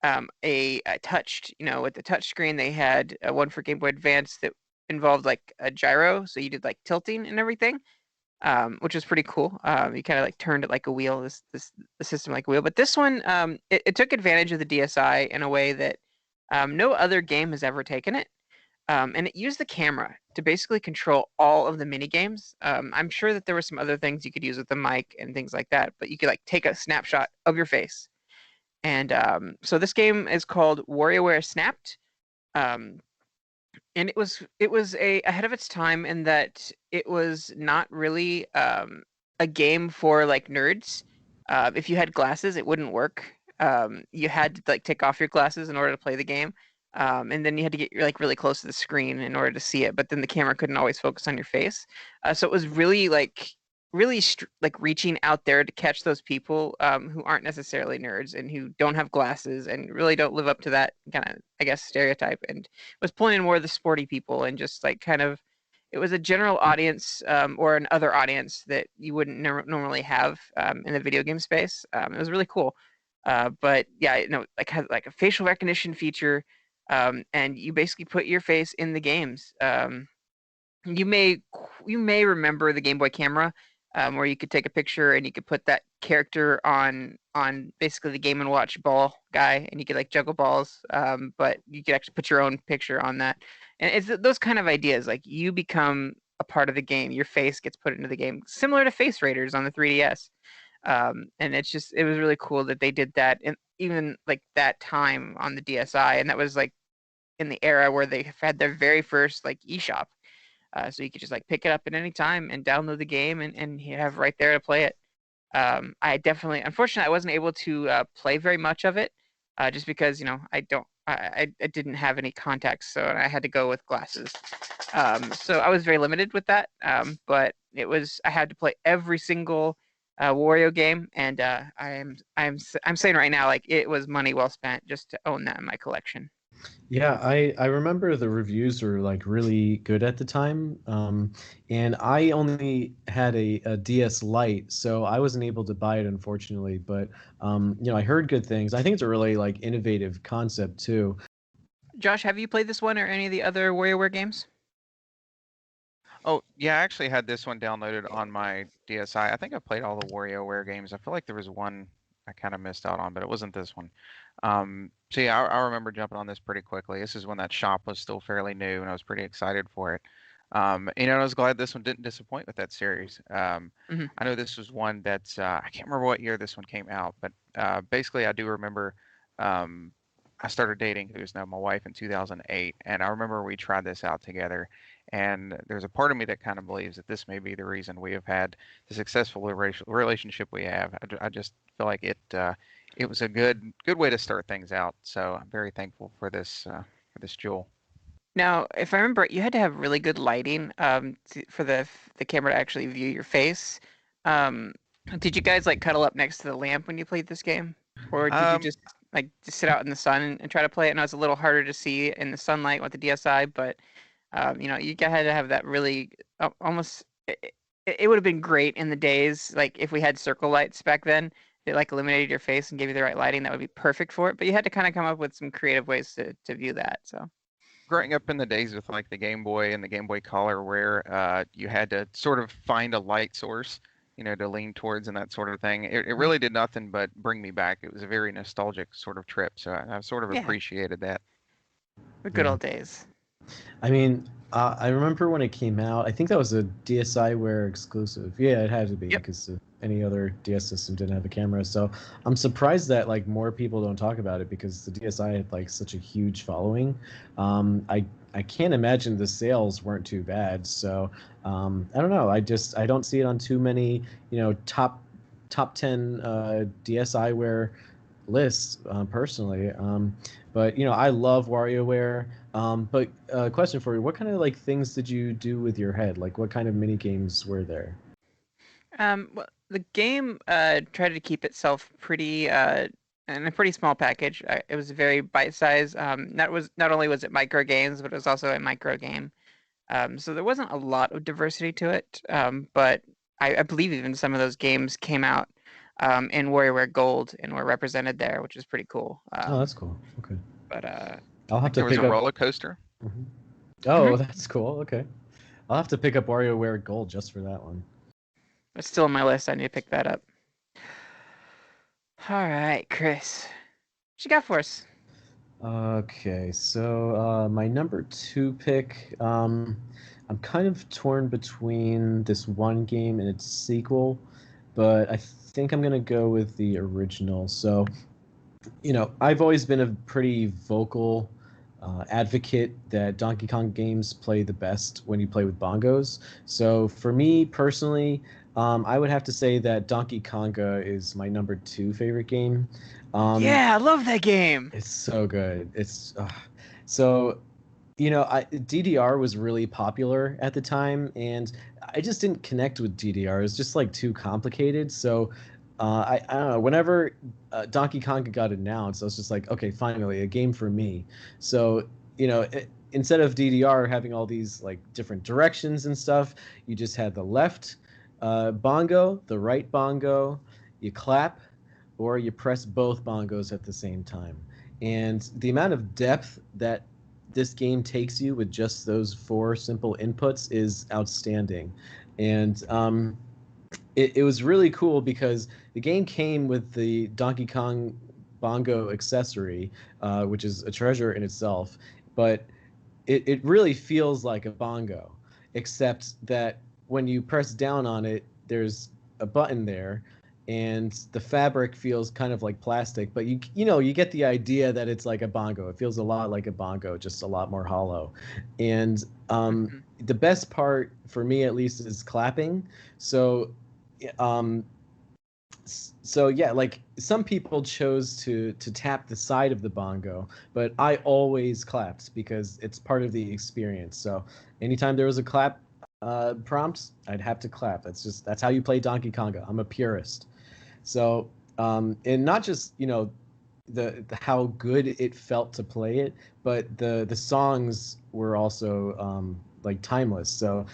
a touched, with the touch screen, they had one for Game Boy Advance that involved like a gyro, so you did like tilting and everything, which was pretty cool. You kind of like turned it like a wheel, this the system like a wheel. But this one, it took advantage of the DSi in a way that no other game has ever taken it. And it used the camera to basically control all of the mini games. I'm sure that there were some other things you could use with the mic and things like that, but you could like take a snapshot of your face. And so this game is called WarioWare Snapped. Um, and it was a ahead of its time in that it was not really a game for like nerds. If you had glasses, it wouldn't work. You had to like take off your glasses in order to play the game. And then you had to get like really close to the screen in order to see it, but then the camera couldn't always focus on your face. So it was really like reaching out there to catch those people who aren't necessarily nerds and who don't have glasses and really don't live up to that kind of, I guess, stereotype. And was pulling in more of the sporty people and just like kind of it was a general audience or an other audience that you wouldn't normally have in the video game space. It was really cool. But yeah, like had like a facial recognition feature, and you basically put your face in the games. You may you may remember the Game Boy camera, where you could take a picture and you could put that character on basically the Game and Watch ball guy, and you could like juggle balls. But you could actually put your own picture on that, and it's those kind of ideas. Like you become a part of the game. Your face gets put into the game, similar to Face Raiders on the 3DS. And it was really cool that they did that, and even like that time on the DSi, and that was like in the era where they had their very first like eShop. So you could just like pick it up at any time and download the game and you have right there to play it. I definitely, unfortunately, I wasn't able to play very much of it, just because I didn't have any contacts, so I had to go with glasses. So I was very limited with that. But I had to play every single Wario game, and I'm saying right now, like it was money well spent just to own that in my collection. Yeah, I remember the reviews were like really good at the time, and I only had a DS Lite, so I wasn't able to buy it unfortunately. But I heard good things. I think it's a really like innovative concept too. Josh, have you played this one or any of the other WarioWare games? Oh, yeah, I actually had this one downloaded on my DSi. I think I played all the WarioWare games. I feel like there was one I kind of missed out on, but it wasn't this one. So yeah, I remember jumping on this pretty quickly. This is when that shop was still fairly new, and I was pretty excited for it. I was glad this one didn't disappoint with that series. Hmm. I know this was one that's I can't remember what year this one came out, but basically I do remember um, I started dating who's now my wife in 2008, and I remember we tried this out together. And there's a part of me that kind of believes that this may be the reason we have had the successful relationship we have. I just feel like it was a good way to start things out. So I'm very thankful for this jewel. Now, if I remember, you had to have really good lighting for the camera to actually view your face. Um, did you guys like cuddle up next to the lamp when you played this game, or did you Um, just sit out in the sun and try to play it? I know it's a little harder to see in the sunlight with the DSi, but had to have that really almost. It would have been great in the days like if we had circle lights back then that like illuminated your face and gave you the right lighting. That would be perfect for it. But you had to kind of come up with some creative ways to view that. So. Growing up in the days with like the Game Boy and the Game Boy Color, where you had to sort of find a light source, to lean towards and that sort of thing, it really did nothing but bring me back. It was a very nostalgic sort of trip, so I've sort of Yeah, appreciated that. the good Yeah. old days. I mean, I remember when it came out. I think that was a DSiWare exclusive. Yeah, it had to be Yep. because any other DS system didn't have a camera. So I'm surprised that like more people don't talk about it because the DSi had like such a huge following. I can't imagine the sales weren't too bad. So I don't know. I don't see it on too many top 10 DSiWare lists personally. But I love WarioWare. But question for you: what kind of like things did you do with your head? Like, what kind of mini games were there? Well, the game tried to keep itself pretty in a pretty small package. It was very bite-sized. Not only was it micro games, but it was also a micro game. So there wasn't a lot of diversity to it. But I believe even some of those games came out in WarioWare Gold and were represented there, which was pretty cool. Oh, that's cool. Okay. But I'll have Like to there was pick a up. roller coaster. Mhm. mhm, Oh, that's cool. Okay. I'll have to pick up WarioWare Gold just for that one. it's still on my list. I need to pick that up. All right, Chris, what you got for us? Okay, so my number two pick, I'm kind of torn between this one game and its sequel, but I think I'm gonna go with the original. So, I've always been a pretty vocal advocate that Donkey Kong games play the best when you play with bongos. So for me personally, I would have to say that Donkey Konga is my number two favorite game. Um, Yeah, I love that game. it's so good. So DDR was really popular at the time, and I just didn't connect with DDR. It was just like too complicated. So I don't know. Whenever Donkey Kong got announced, I was just like, okay, finally a game for me. So instead of DDR having all these like different directions and stuff, you just had the left bongo, the right bongo, you clap, or you press both bongos at the same time. And the amount of depth that this game takes you with just those four simple inputs is outstanding. And it was really cool because the game came with the Donkey Kong bongo accessory, which is a treasure in itself. But it really feels like a bongo, except that when you press down on it, there's a button there, and the fabric feels kind of like plastic. But you get the idea that it's like a bongo. It feels a lot like a bongo, just a lot more hollow. And Mhm. the best part for me, at least, is clapping. So um, so yeah, like some people chose to tap the side of the bongo, but I always clapped because it's part of the experience. So anytime there was a clap prompt, I'd have to clap. That's how you play Donkey Konga. I'm a purist. So and not just the how good it felt to play it, but the songs were also like timeless. So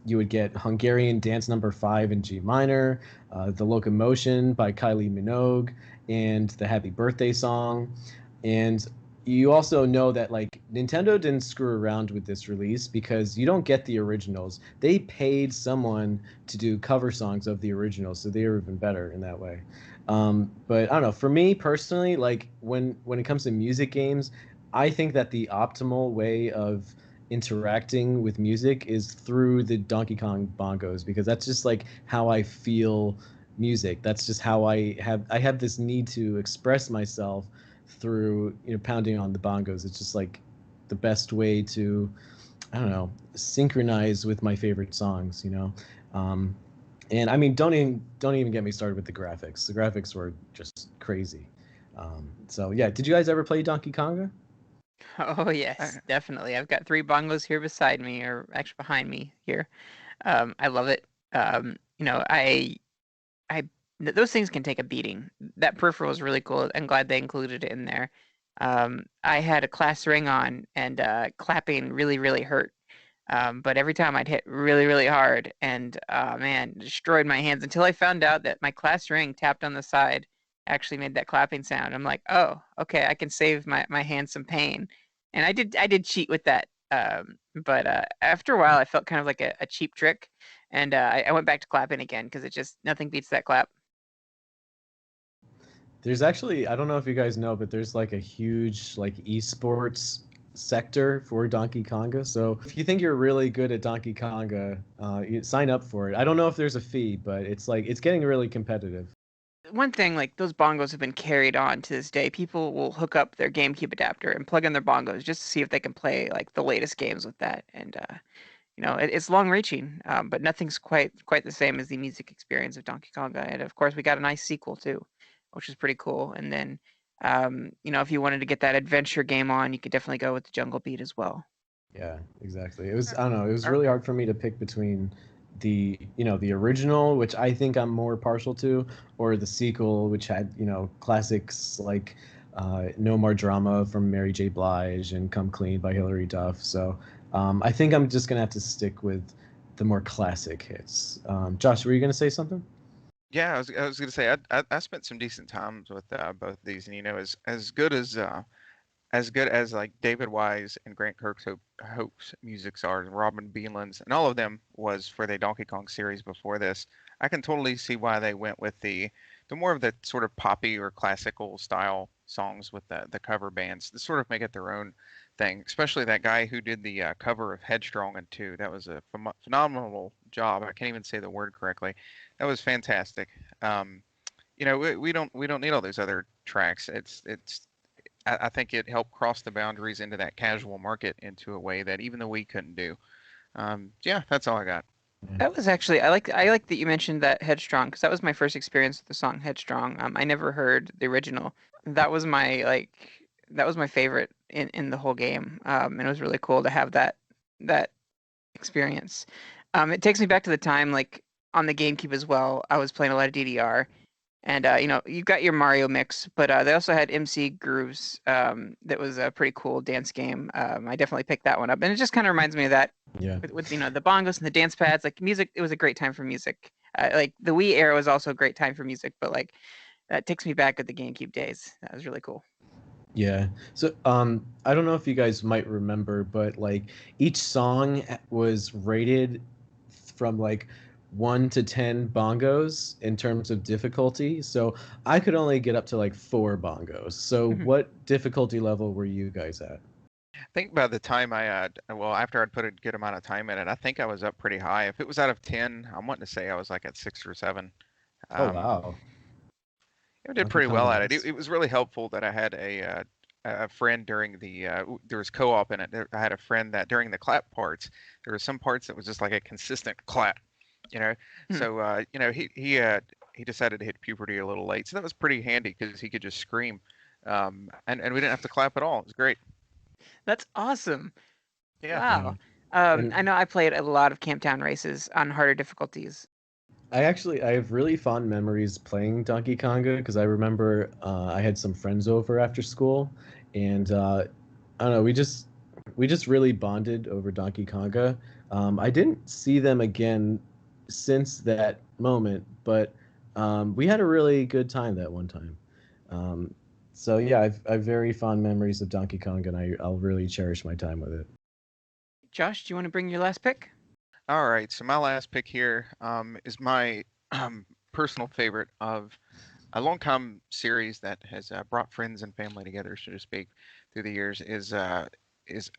you would get Hungarian Dance Number 5 in G minor, The Locomotion by Kylie Minogue, and the Happy Birthday song. And you also know that like Nintendo didn't screw around with this release because you don't get the originals. They paid someone to do cover songs of the originals, so they were even better in that way. But I don't know. For me personally, like when it comes to music games, I think that the optimal way of interacting with music is through the Donkey Kong bongos because that's just like how I feel music. That's just how I have this need to express myself through pounding on the bongos. It's just like the best way to I don't know synchronize with my favorite songs. Um, and I mean, don't even get me started with the graphics. The graphics were just crazy. So yeah, did you guys ever play Donkey Konga? Oh yes, definitely. I've got three bongos here beside me, or actually behind me here. I love it. I those things can take a beating. That peripheral is really cool. I'm glad they included it in there. I had a class ring on, and clapping really, really hurt. But every time I'd hit really, really hard, and man, destroyed my hands until I found out that my class ring tapped on the side actually made that clapping sound. I'm like, oh, okay, I can save my hands some pain. And I did cheat with that. But after a while, I felt kind of like a cheap trick, and I went back to clapping again because it just nothing beats that clap. There's actually, I don't know if you guys know, but there's like a huge like esports sector for Donkey Konga. So if you think you're really good at Donkey Konga, you sign up for it. I don't know if there's a fee, but it's getting really competitive. One thing, like those bongos have been carried on to this day. People will hook up their GameCube adapter and plug in their bongos just to see if they can play like the latest games with that. And it's long reaching, but nothing's quite the same as the music experience of Donkey Konga. And of course, we got a nice sequel too, which is pretty cool. And then, if you wanted to get that adventure game on, you could definitely go with the Jungle Beat as well. Yeah, exactly. I don't know, it was Are, really hard for me to pick between the original, which I think I'm more partial to, or the sequel, which had, classics like No More Drama from Mary J. Blige and Come Clean by Hilary Duff. So I think I'm just gonna have to stick with the more classic hits. Josh, were you gonna say something? Yeah, I was gonna say I spent some decent times with both of these, and as good as like David Wise and Grant Hope's musics are, and Robin Beelan's, and all of them was for the Donkey Kong series before this. I can totally see why they went with the more of the sort of poppy or classical style songs with the cover bands to sort of make it their own thing. Especially that guy who did the cover of Headstrong and 2. That was a phenomenal job. I can't even say the word correctly. That was fantastic. Um, we don't need all those other tracks. I think it helped cross the boundaries into that casual market into a way that even the Wii couldn't do. Yeah, that's all I got. Yeah. That was actually I like that you mentioned that Headstrong because that was my first experience with the song Headstrong. I never heard the original. That was my favorite in the whole game. And it was really cool to have that experience. It takes me back to the time like on the GameCube as well. I was playing a lot of DDR. And you've got your Mario mix, but they also had MC Grooves. That was a pretty cool dance game. I definitely picked that one up, and it just kind of reminds me of that Yeah. with the bongos and the dance pads, like music. It was a great time for music. Like the Wii era was also a great time for music, but like that takes me back at the GameCube days. That was really cool. Yeah. So, I don't know if you guys might remember, but like each song was rated from like 1 to 10 bongos in terms of difficulty. So I could only get up to like 4 bongos. So Mhm. what difficulty level were you guys at? I think by the time well, after I'd put a good amount of time in it, I think I was up pretty high. If it was out of 10, I'm wanting to say I was like at 6 or 7. Oh Um, wow, I did Donkey pretty well Konga at it. It, has. it was really helpful that I had a friend during there was co-op in it. I had a friend that during the clap parts, there were some parts that was just like a consistent clap, you know. Mhm. So he decided to hit puberty a little late, so that was pretty handy because he could just scream, and we didn't have to clap at all. It was great. That's awesome. Yeah. Yeah. Wow. I And know I played a lot of Camptown races on harder difficulties. I have really fond memories playing Donkey Konga because I remember I had some friends over after school, and I don't know, we just really bonded over Donkey Konga. I didn't see them again since that moment, but we had a really good time that one time. Um, so yeah, I've very fond memories of Donkey Kong, and I'll really cherish my time with it. Josh, do you want to bring your last pick? All right. So my last pick here is my personal favorite of a long time series that has brought friends and family together, so to speak, through the years is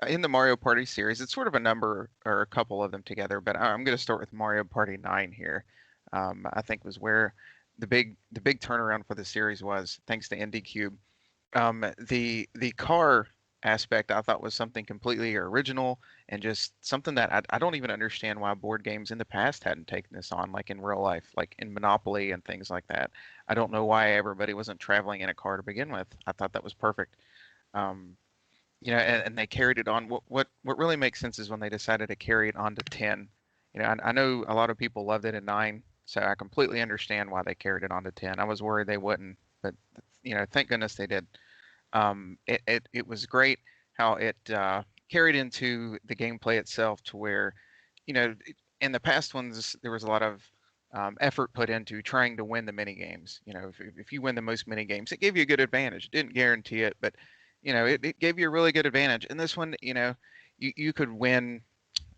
in the Mario Party series. It's sort of a number or a couple of them together, but I'm going to start with Mario Party 9 here. I think was where the big turnaround for the series was thanks to NDCube. The car aspect I thought was something completely original and just something that I don't even understand why board games in the past hadn't taken this on, like in real life, like in Monopoly and things like that. I don't know why everybody wasn't traveling in a car to begin with. I thought that was perfect. Um, and they carried it on. What really makes sense is when they decided to carry it on to 10. I know a lot of people loved it in 9, so I completely understand why they carried it on to 10. I was worried they wouldn't, but thank goodness they did. It was great how it carried into the gameplay itself to where, in the past ones, there was a lot of effort put into trying to win the mini games. If you win the most mini games, it gave you a good advantage. It didn't guarantee it, but it gave you a really good advantage. And this one, you could win,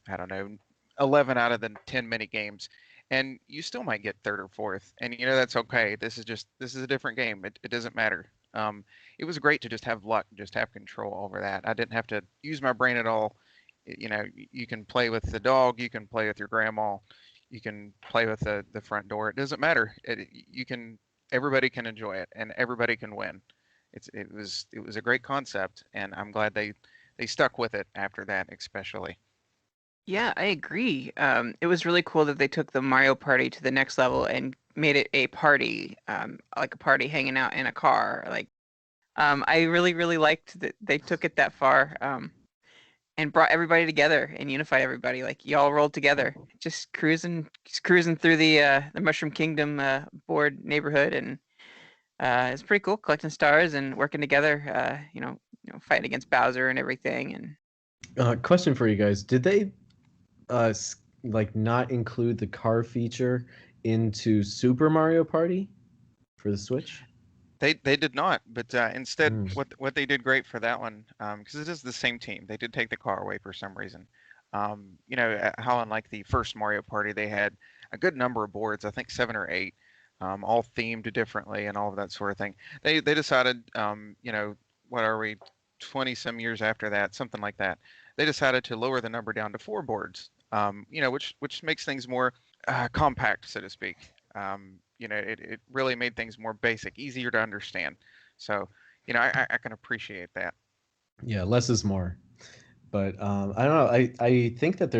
I don't know, 11 out of the 10 mini games, and you still might get third or fourth. And that's okay. This is a different game. It doesn't matter. It was great to just have luck, just have control over that. I didn't have to use my brain at all. You can play with the dog, you can play with your grandma, you can play with the front door. It doesn't matter. Everybody can enjoy it, and everybody can win. It was a great concept, and I'm glad they stuck with it after that, especially. Yeah, I agree. It was really cool that they took the Mario Party to the next level and made it a party, like a party hanging out in a car. Like, I really, really liked that they took it that far, and brought everybody together and unified everybody. Like, y'all rolled together, just cruising through the Mushroom Kingdom board neighborhood, and it's pretty cool collecting stars and working together. Fighting against Bowser and everything, and Question for you guys: Did they like not include the car feature into Super Mario Party for the Switch? They did not, but instead, Mm. what they did great for that one, because it is the same team, they did take the car away for some reason. How unlike the first Mario Party, they had a good number of boards, I think 7 or 8, all themed differently and all of that sort of thing. They decided, what are we, 20 some years after that, something like that. They decided to lower the number down to 4 boards, which makes things more compact, so to speak. It really made things more basic, easier to understand. So, I can appreciate that. Yeah, less is more. But I don't know. I think that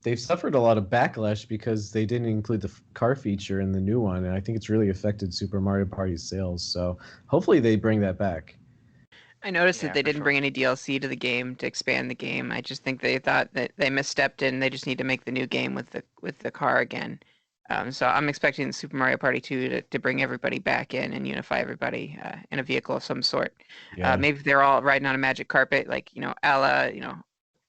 they've suffered a lot of backlash because they didn't include the car feature in the new one, and I think it's really affected Super Mario Party's sales. So hopefully they bring that back. I noticed that Yeah, they for didn't bring sure. any DLC to the game to expand the game. I just think they thought that they misstepped and they just need to make the new game with the car again. So I'm expecting Super Mario Party 2 to bring everybody back in and unify everybody in a vehicle of some sort. Yeah. Maybe if they're all riding on a magic carpet, like a la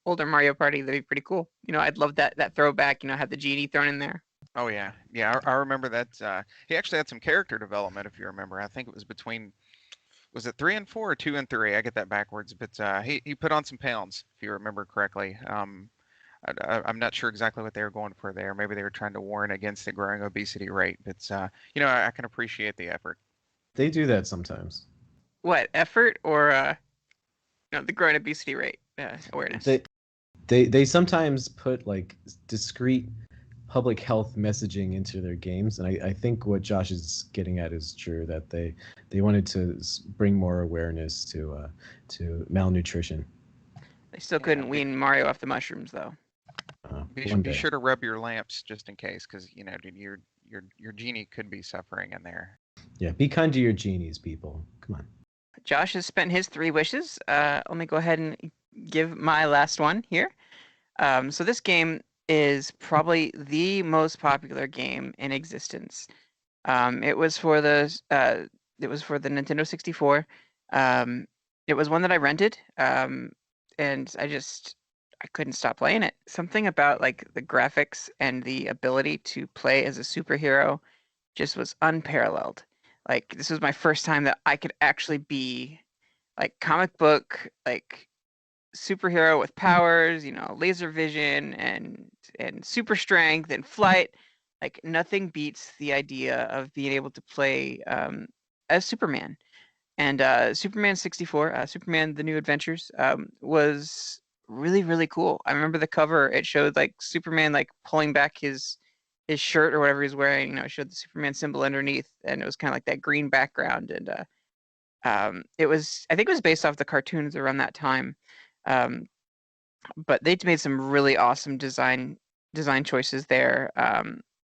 older Mario Party, that'd be pretty cool. I'd love that throwback. Have the genie thrown in there. Oh yeah, yeah. I remember that. He actually had some character development, if you remember. I think it was between, was it 3 and 4 or 2 and 3? I get that backwards, but he put on some pounds, if you remember correctly. I'm not sure exactly what they were going for there. Maybe they were trying to warn against the growing obesity rate, but I can appreciate the effort. They do that sometimes. What effort or the growing obesity rate awareness? They they sometimes put like discrete public health messaging into their games, and I think what Josh is getting at is true that they wanted to bring more awareness to malnutrition. They still Yeah, couldn't wean Mario off the mushrooms though. One be day. sure to rub your lamps just in case, because dude, your genie could be suffering in there. Yeah, be kind to your genies, people. Come on. Josh has spent his 3 wishes. Let me go ahead and give my last one here. So this game is probably the most popular game in existence. It was for the Nintendo 64. Um, it was one that I rented, and I couldn't stop playing it. Something about like the graphics and the ability to play as a superhero just was unparalleled. Like this was my first time that I could actually be like comic book like superhero with powers, laser vision and super strength and flight. Like nothing beats the idea of being able to play as Superman. And Superman 64, Superman: The New Adventures, was really really cool. I remember the cover. It showed like Superman like pulling back his shirt or whatever he's wearing. It showed the Superman symbol underneath, and it was kind of like that green background. And it was, I think it was based off the cartoons around that time. Um, but they made some really awesome design choices there.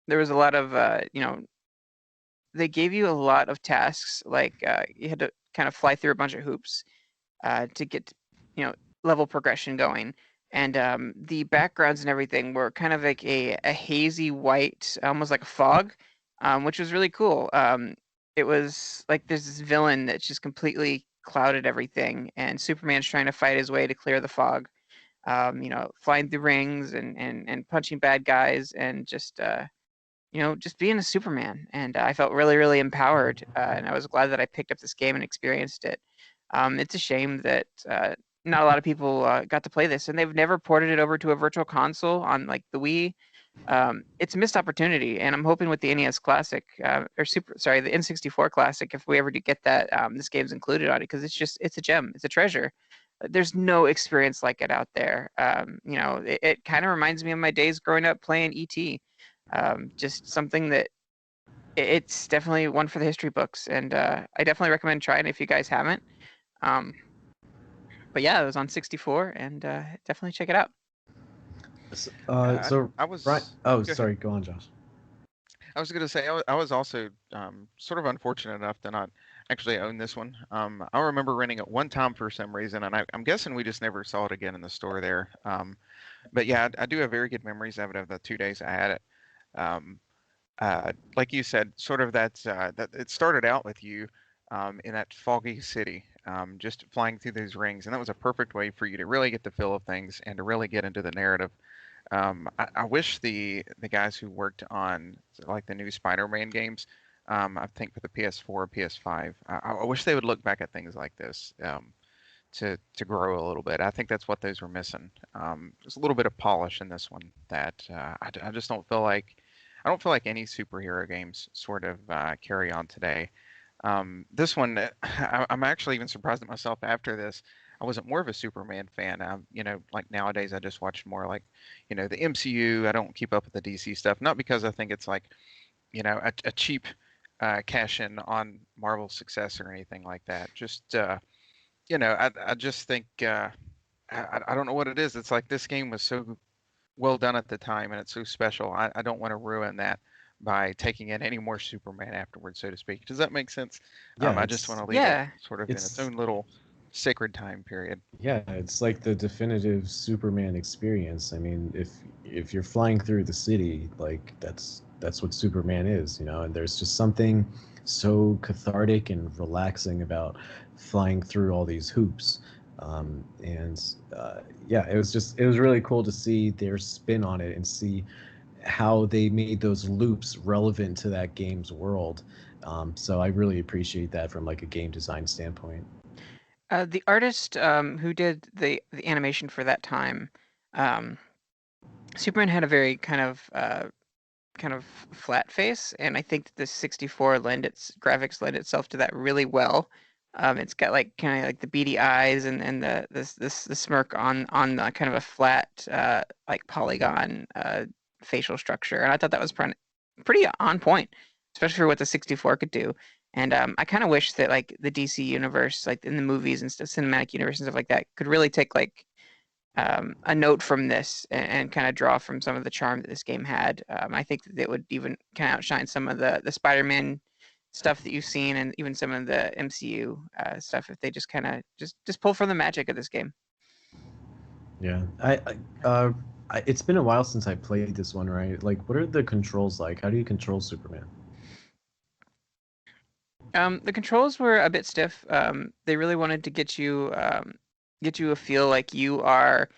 There was a lot of they gave you a lot of tasks, like you had to kind of fly through a bunch of hoops to get level progression going. And the backgrounds and everything were kind of like a hazy white, almost like a fog, which was really cool. It was like there's this villain that just completely clouded everything, and Superman's trying to fight his way to clear the fog. Flying through rings and punching bad guys and just being a Superman. And I felt really, really empowered. And I was glad that I picked up this game and experienced it. It's a shame that not a lot of people got to play this, and they've never ported it over to a virtual console on like the Wii. It's a missed opportunity, and I'm hoping with the NES Classic the N64 Classic, if we ever do get that, this game's included on it because it's a gem, it's a treasure. There's no experience like it out there. It kind of reminds me of my days growing up playing ET. Just something that it's definitely one for the history books, and I definitely recommend trying it if you guys haven't. Um, but yeah, it was on 64, and definitely check it out. Yeah, So I Brian, was. oh, Go ahead. sorry, go on, Josh. I was going to say I was also sort of unfortunate enough to not actually own this one. I remember renting it one time for some reason, and I'm guessing we just never saw it again in the store there. But yeah, I do have very good memories of it of the 2 days I had it. Um, like you said, sort of that it started out with you in that foggy city, just flying through these rings, and that was a perfect way for you to really get the feel of things and to really get into the narrative. I wish the guys who worked on like the new Spider-Man games, I think for the PS4, PS5, I wish they would look back at things like this to grow a little bit. I think that's what those were missing. There's a little bit of polish in this one that I just don't feel like I don't feel like any superhero games sort of carry on today. This one, I'm actually even surprised at myself after this. I wasn't more of a Superman fan. Like nowadays, I just watch more like, the MCU. I don't keep up with the DC stuff, not because I think it's like, a cheap cash in on Marvel's success or anything like that. Just, I just think I don't know what it is. It's like this game was so well done at the time and it's so special. I don't want to ruin that by taking in any more Superman afterwards, so to speak. Does that make sense? Yeah, I just want to leave it Yeah. sort of in its it's own little sacred time period. yeah, it's like the definitive Superman experience. I mean, if you're flying through the city, like that's what Superman is, and there's just something so cathartic and relaxing about flying through all these hoops. And yeah, it was really cool to see their spin on it and see how they made those loops relevant to that game's world. So I really appreciate that from like a game design standpoint. The artist who did the animation for that time, um, Superman had a very kind of flat face, and I think that the 64 lend its graphics lend itself to that really well. It's got like kind of like the beady eyes and the smirk on the kind of a flat like polygon facial structure, and I thought that was pretty on point, especially for what the 64 could do. And I kind of wish that like the DC universe, like in the movies and stuff, cinematic universe and stuff like that, could really take like a note from this and kind of draw from some of the charm that this game had. I think that it would even kind of outshine some of the Spider-Man stuff that you've seen, and even some of the MCU stuff if they just kind of just pull from the magic of this game. Yeah, it's been a while since I played this one, right? Like, what are the controls like? How do you control Superman? The controls were a bit stiff. They really wanted to get you a feel like you are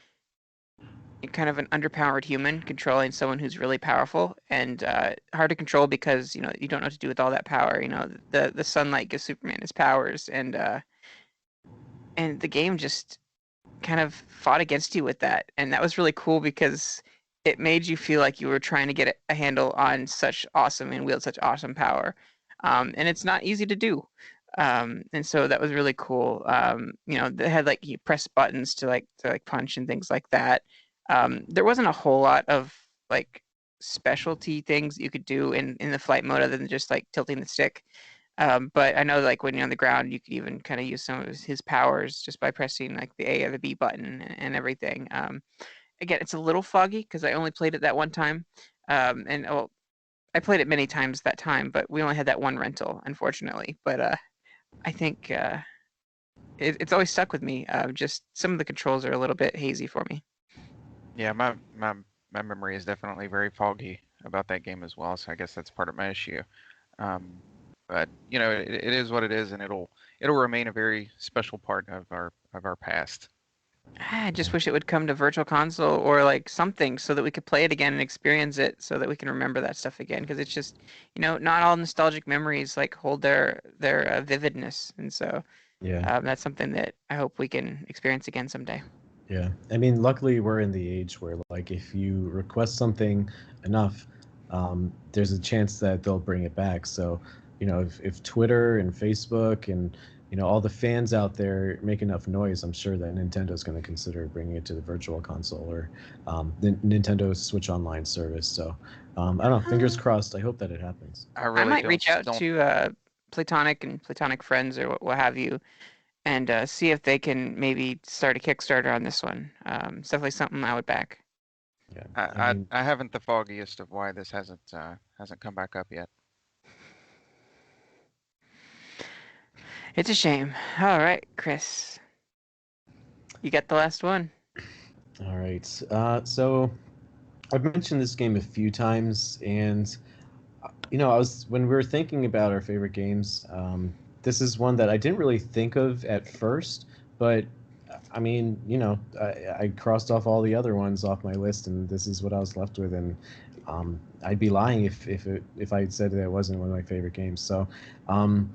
kind of an underpowered human controlling someone who's really powerful and hard to control because you don't know what to do with all that power. The sunlight gives Superman his powers, and the game just kind of fought against you with that, and that was really cool because it made you feel like you were trying to get a handle on such awesome and wield such awesome power, and it's not easy to do. And so that was really cool. They had like you press buttons to like punch and things like that. There wasn't a whole lot of like specialty things you could do in the flight mode other than just like tilting the stick. But I know like when you're on the ground, you could even kind of use some of his powers just by pressing like the A or the B button and everything. Again, it's a little foggy because I only played it that one time. And well, I played it many times that time, but we only had that one rental, unfortunately. But I think it's always stuck with me. Just some of the controls are a little bit hazy for me. Yeah, my memory is definitely very foggy about that game as well, so I guess that's part of my issue. Um, but it is what it is, and it'll remain a very special part of our past. I just wish it would come to Virtual Console or like something so that we could play it again and experience it so that we can remember that stuff again. Because it's just, not all nostalgic memories like hold their vividness, and so Yeah, that's something that I hope we can experience again someday. yeah. I mean, luckily we're in the age where like if you request something enough, there's a chance that they'll bring it back. So, if Twitter and Facebook and all the fans out there make enough noise, I'm sure that Nintendo's going to consider bringing it to the Virtual Console or the Nintendo Switch Online service. So, I don't know. Fingers Uh, crossed. I hope that it happens. I I really might reach out don't. to Platonic and Platonic friends or what have you, and see if they can maybe start a Kickstarter on this one. It's definitely something I would back. Yeah, I I mean, I haven't the foggiest of why this hasn't come back up yet. It's a shame. All right, Chris, you got the last one. all right. So I've mentioned this game a few times, and I was when we were thinking about our favorite games. This is one that I didn't really think of at first, but I mean, I crossed off all the other ones off my list, and this is what I was left with. And I'd be lying if I had said that it wasn't one of my favorite games. So um,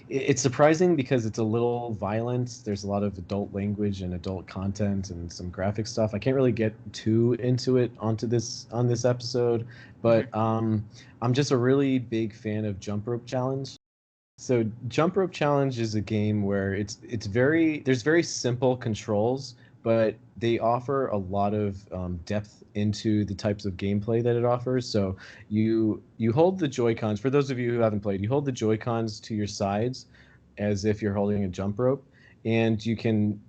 it's surprising because it's a little violent. There's a lot of adult language and adult content and some graphic stuff. I can't really get too into it on this episode, Hmm. but I'm just a really big fan of Jump Rope Challenge. So Jump Rope Challenge is a game where it's very there's very simple controls, but they offer a lot of depth into the types of gameplay that it offers. So you hold the Joy Cons. For those of you who haven't played, you hold the Joy Cons to your sides, as if you're holding a jump rope, and you can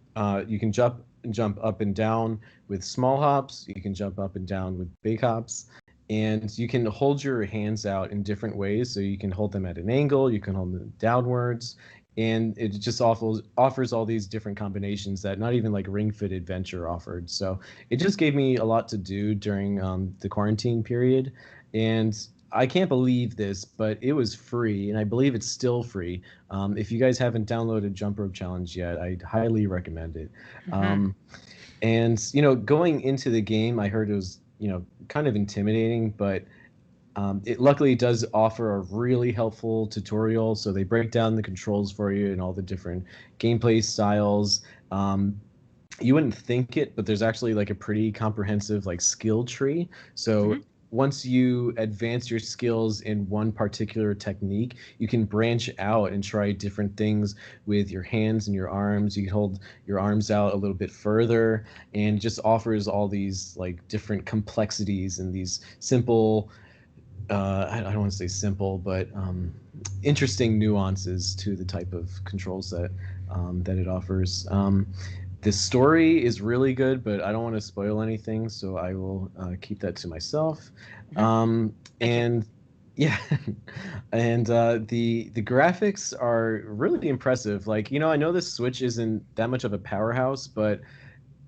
jump up and down with small hops. You can jump up and down with big hops, and you can hold your hands out in different ways. So you can hold them at an angle, you can hold them downwards, and it just offers all these different combinations that not even like Ring Fit Adventure offered. So it just gave me a lot to do during the quarantine period, and I can't believe this, but it was free, and I believe it's still free. If you guys haven't downloaded Jump Rope Challenge yet, I highly recommend it. Hmm. Um, and going into the game, I heard it was kind of intimidating, but it luckily does offer a really helpful tutorial. So they break down the controls for you and all the different gameplay styles. You wouldn't think it, but there's actually like a pretty comprehensive like skill tree. So Hmm. once you advance your skills in one particular technique, you can branch out and try different things with your hands and your arms. You can hold your arms out a little bit further, and just offers all these like different complexities and these simple I don't want to say simple, but interesting nuances to the type of controls that it offers. The story is really good, but I don't want to spoil anything, so I will keep that to myself. Hmm. Thank you. And yeah, and the graphics are really impressive. Like I know this Switch isn't that much of a powerhouse, but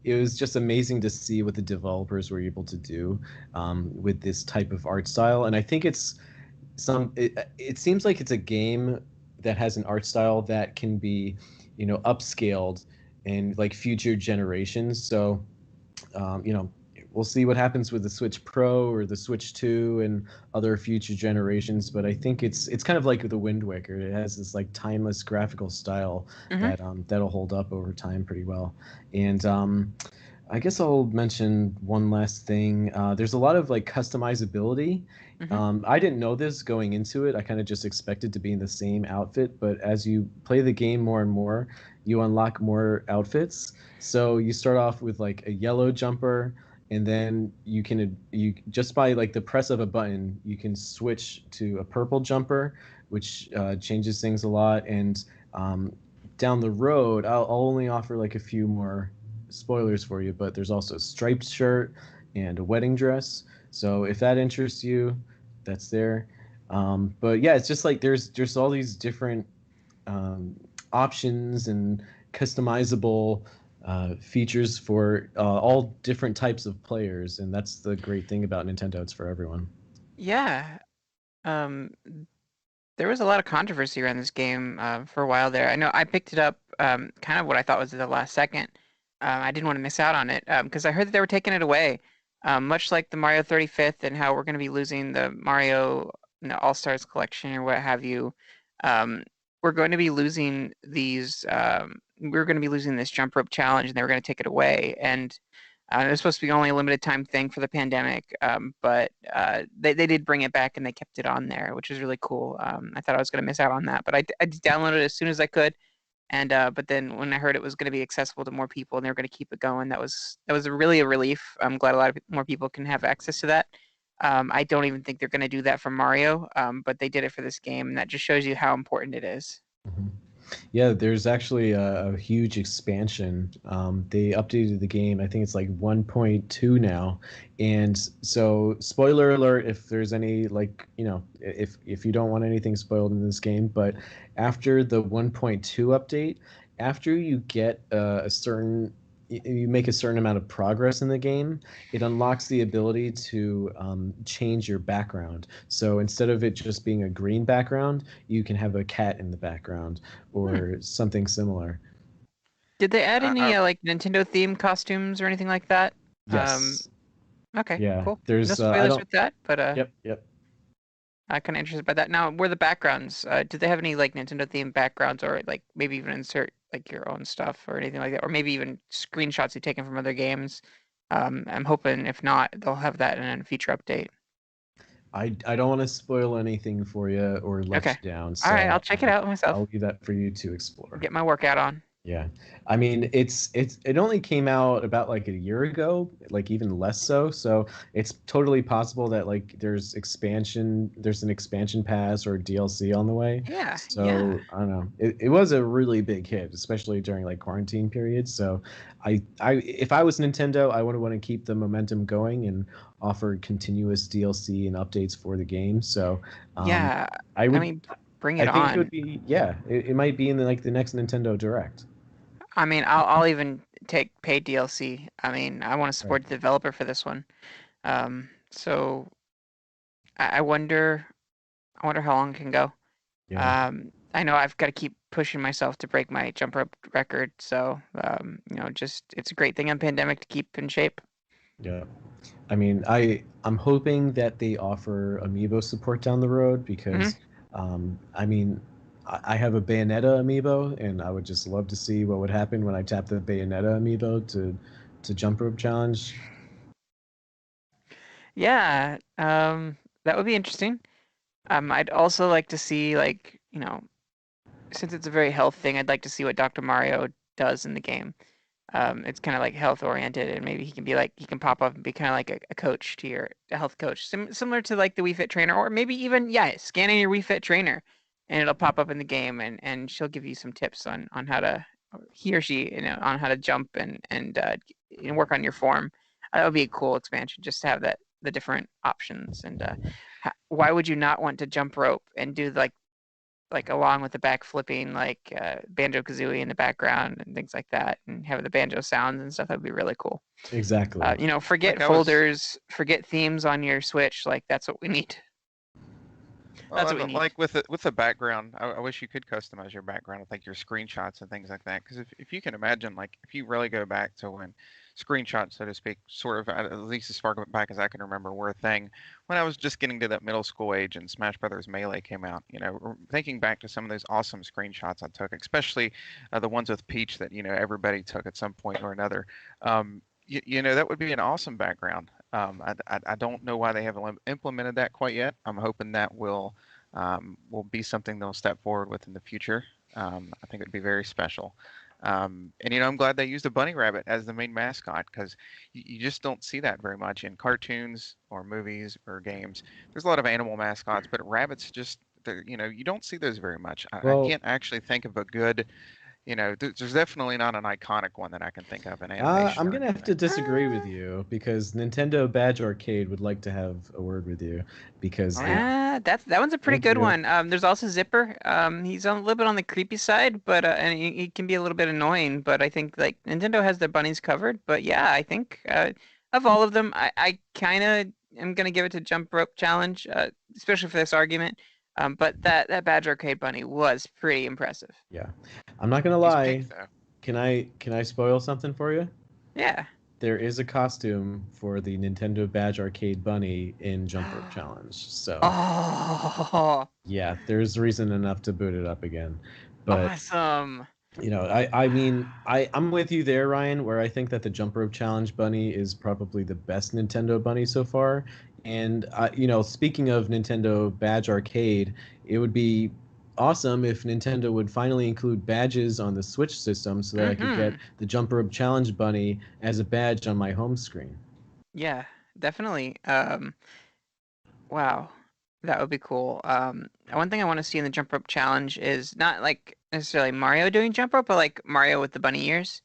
it was just amazing to see what the developers were able to do with this type of art style. And I think it seems like it's a game that has an art style that can be, upscaled in like future generations. So we'll see what happens with the Switch Pro or the Switch 2 and other future generations. But I think it's kind of like the Wind Waker. It has this like timeless graphical style Hmm. that'll hold up over time pretty well. And I guess I'll mention one last thing. There's a lot of like customizability. Hmm. I didn't know this going into it. I kind of just expected to be in the same outfit, but as you play the game more and more, you unlock more outfits. So you start off with like a yellow jumper, and then you just by like the press of a button, you can switch to a purple jumper, which changes things a lot. And um, down the road, I'll only offer like a few more spoilers for you, but there's also a striped shirt and a wedding dress. So if that interests you, that's there. But yeah, it's just like there's all these different um, options and customizable features for all different types of players, and that's the great thing about Nintendo. It's for everyone. Yeah. Um, there was a lot of controversy around this game for a while there. I know I picked it up kind of what I thought was at the last second. I didn't want to miss out on it because I heard that they were taking it away, much like the Mario 35th and how we're going to be losing the Mario All Stars collection or what have you. Um, we're going to be losing these. We're going to be losing this jump rope challenge, and they were going to take it away. And it was supposed to be only a limited time thing for the pandemic, but they did bring it back and they kept it on there, which is really cool. I thought I was going to miss out on that, but I downloaded it as soon as I could. And but then when I heard it was going to be accessible to more people and they were going to keep it going, that was really a relief. I'm glad a lot of more people can have access to that. I don't even think they're going to do that for Mario, but they did it for this game, and that just shows you how important it is. Mhm. Yeah, there's actually a huge expansion. They updated the game. I think it's like 1.2 now. And so, spoiler alert if there's any like, if you don't want anything spoiled in this game, but after the 1.2 update, after you get you make a certain amount of progress in the game, it unlocks the ability to change your background. So instead of it just being a green background, you can have a cat in the background Hmm. or something similar. Did they add I, any like Nintendo themed costumes or anything like that? Um, Yes. okay, Yeah. cool. No There's I spoilers don't. with that, but Yep. Yep. I'm kind of interested by that. Now, were the backgrounds? Did they have any like Nintendo themed backgrounds, or like maybe even insert like your own stuff or anything like that, or maybe even screenshots you've taken from other games? I'm hoping if not, they'll have that in a future update. I don't want to spoil anything for you or let Okay, you down, all right, I'll so check it out myself. I'll leave that for you to explore. Get my workout on. Yeah. I mean, it only came out about like a year ago, like even less so. So it's totally possible that like there's an expansion pass or DLC on the way. Yeah, yeah, So I don't know. It was a really big hit, especially during like quarantine periods. So I if I was Nintendo, I would want to keep the momentum going and offer continuous DLC and updates for the game. So um yeah. I I would mean, bring I it think it would on. be, yeah, it might be in the next Nintendo Direct. I mean, I'll even take paid DLC. I mean, I want to Right. support the developer for this one. So I wonder, I wonder how long it can go. Yeah. I know I've got to keep pushing myself to break my jump rope record. So, just it's a great thing on pandemic to keep in shape. Yeah. I mean, I'm hoping that they offer amiibo support down the road Hmm. because, I mean, I have a Bayonetta amiibo, and I would just love to see what would happen when I tap the Bayonetta amiibo to jump rope challenge. Yeah, that would be interesting. I'd also like to see like, since it's a very health thing, I'd like to see what Dr. Mario does in the game. It's kind of like health oriented, and maybe he can pop up and be kind of like a coach to a health coach, similar to like the Wii Fit trainer, or maybe even yeah, scanning your Wii Fit trainer, and it'll pop up in the game, and she'll give you some tips on how to or he or she on how to jump and work on your form. That would be a cool expansion just to have that the different options and why would you not want to jump rope and do like along with the back flipping like Banjo Kazooie in the background and things like that, and have the banjo sounds and stuff. That'd be really cool. Exactly. Forget like I was folders, forget themes on your Switch. Like that's what we need. Well, That's what and we need. like with the background, I wish you could customize your background with like your screenshots and things like that. Because if you can imagine, like if you really go back to when screenshots, so to speak, sort of at least as far back as I can remember, were a thing, when I was just getting to that middle school age and Smash Brothers Melee came out. Thinking back to some of those awesome screenshots I took, especially the ones with Peach that everybody took at some point or another. That would be an awesome background. I don't know why they haven't implemented that quite yet. I'm hoping that will be something they'll step forward with in the future. I think it would be very special. And I'm glad they used a bunny rabbit as the main mascot because you just don't see that very much in cartoons or movies or games. There's a lot of animal mascots, but rabbits just you don't see those very much. I Well, can't actually think of a good, there's definitely not an iconic one that I can think of in animation I'm or gonna have to anything. disagree with Uh, you because Nintendo Badge Arcade would like to have a word with you because Oh they yeah. that one's a pretty thank good you. one. There's also Zipper. He's a little bit on the creepy side, but and he can be a little bit annoying. But I think like Nintendo has their bunnies covered. But yeah, I think of all of them, I kind of am gonna give it to Jump Rope Challenge, especially for this argument. But that Badger Arcade bunny was pretty impressive. Yeah, I'm not gonna He's pink lie. though. Can I spoil something for you? Yeah. There is a costume for the Nintendo Badge Arcade Bunny in Jump Rope Challenge. So Oh, yeah, there's reason enough to boot it up again. But awesome. I mean, I'm with you there, Ryan, where I think that the Jump Rope Challenge Bunny is probably the best Nintendo Bunny so far. And speaking of Nintendo Badge Arcade, it would be awesome if Nintendo would finally include badges on the Switch system so that I could get Hmm. the Jump Rope Challenge Bunny as a badge on my home screen. Yeah, definitely. Wow, that would be cool. One thing I want to see in the jump rope challenge is not like necessarily Mario doing jump rope, but like Mario with the bunny ears,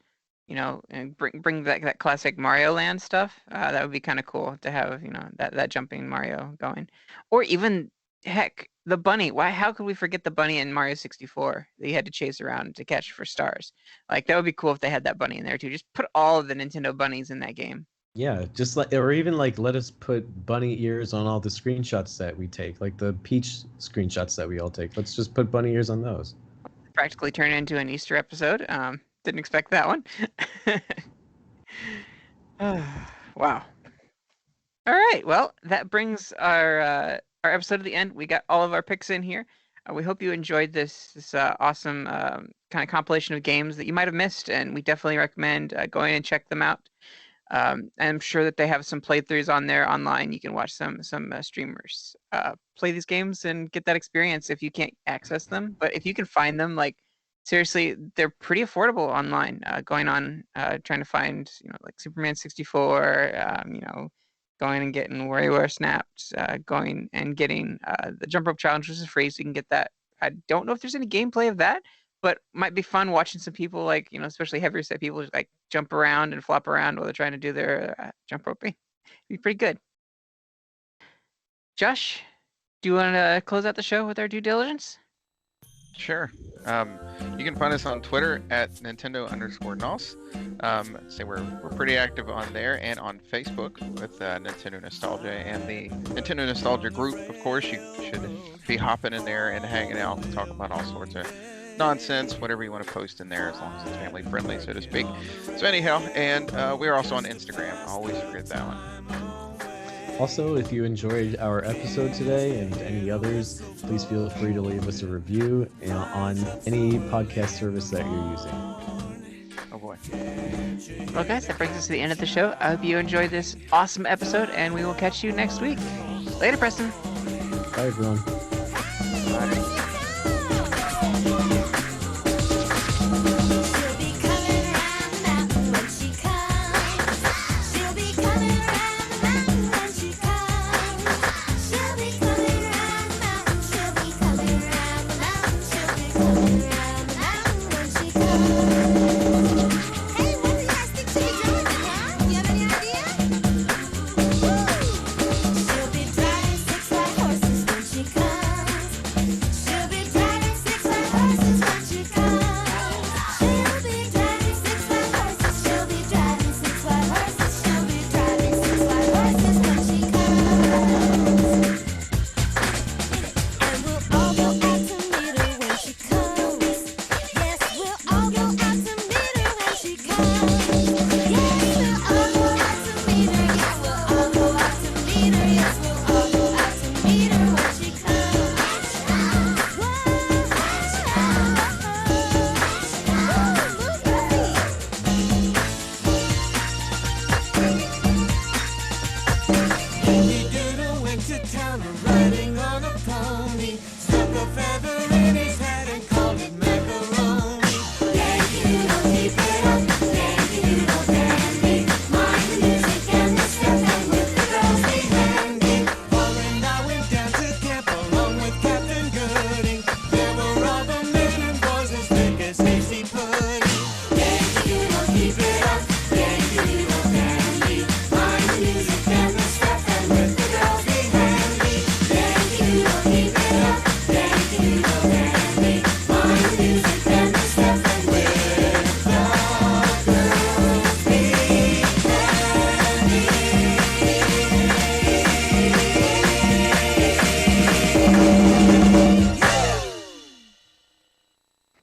and bring back that classic Mario Land stuff. That would be kind of cool to have, that jumping Mario going, or even heck, the bunny. Why? How could we forget the bunny in Mario 64 that you had to chase around to catch for stars? Like that would be cool if they had that bunny in there too. Just put all of the Nintendo bunnies in that game. Yeah, just like, or even like let us put bunny ears on all the screenshots that we take, like the Peach screenshots that we all take. Let's just put bunny ears on those. Practically turn it into an Easter episode. Didn't expect that one. Wow. All right. Well, that brings our episode to the end. We got all of our picks in here. We hope you enjoyed this awesome kind of compilation of games that you might have missed, and we definitely recommend going and check them out. I'm sure that they have some playthroughs on there online. You can watch some streamers play these games and get that experience if you can't access them. But if you can find them, like seriously, they're pretty affordable online. Going on trying to find like Superman 64, going and getting WarioWare Snapped, going and getting the Jump Rope Challenge, which is free, so you can get that. I don't know if there's any gameplay of that, but might be fun watching some people like especially heavier set people just like jump around and flop around while they're trying to do their jump roping. Be pretty good. Josh, do you want to close out the show with our due diligence? Sure. You can find us on Twitter at Nintendo_Nos. So we're pretty active on there and on Facebook with Nintendo Nostalgia and the Nintendo Nostalgia group. Of course, you should be hopping in there and hanging out and talk about all sorts of nonsense, whatever you want to post in there, as long as it's family friendly, so to speak. So anyhow, and we're also on Instagram. I always forget that one. Also, if you enjoyed our episode today and any others, please feel free to leave us a review on any podcast service that you're using. Oh boy. Well, guys, that brings us to the end of the show. I hope you enjoyed this awesome episode, and we will catch you next week. Later, Preston. Bye, everyone. Bye.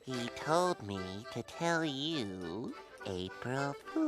He told me to tell you, April Fool.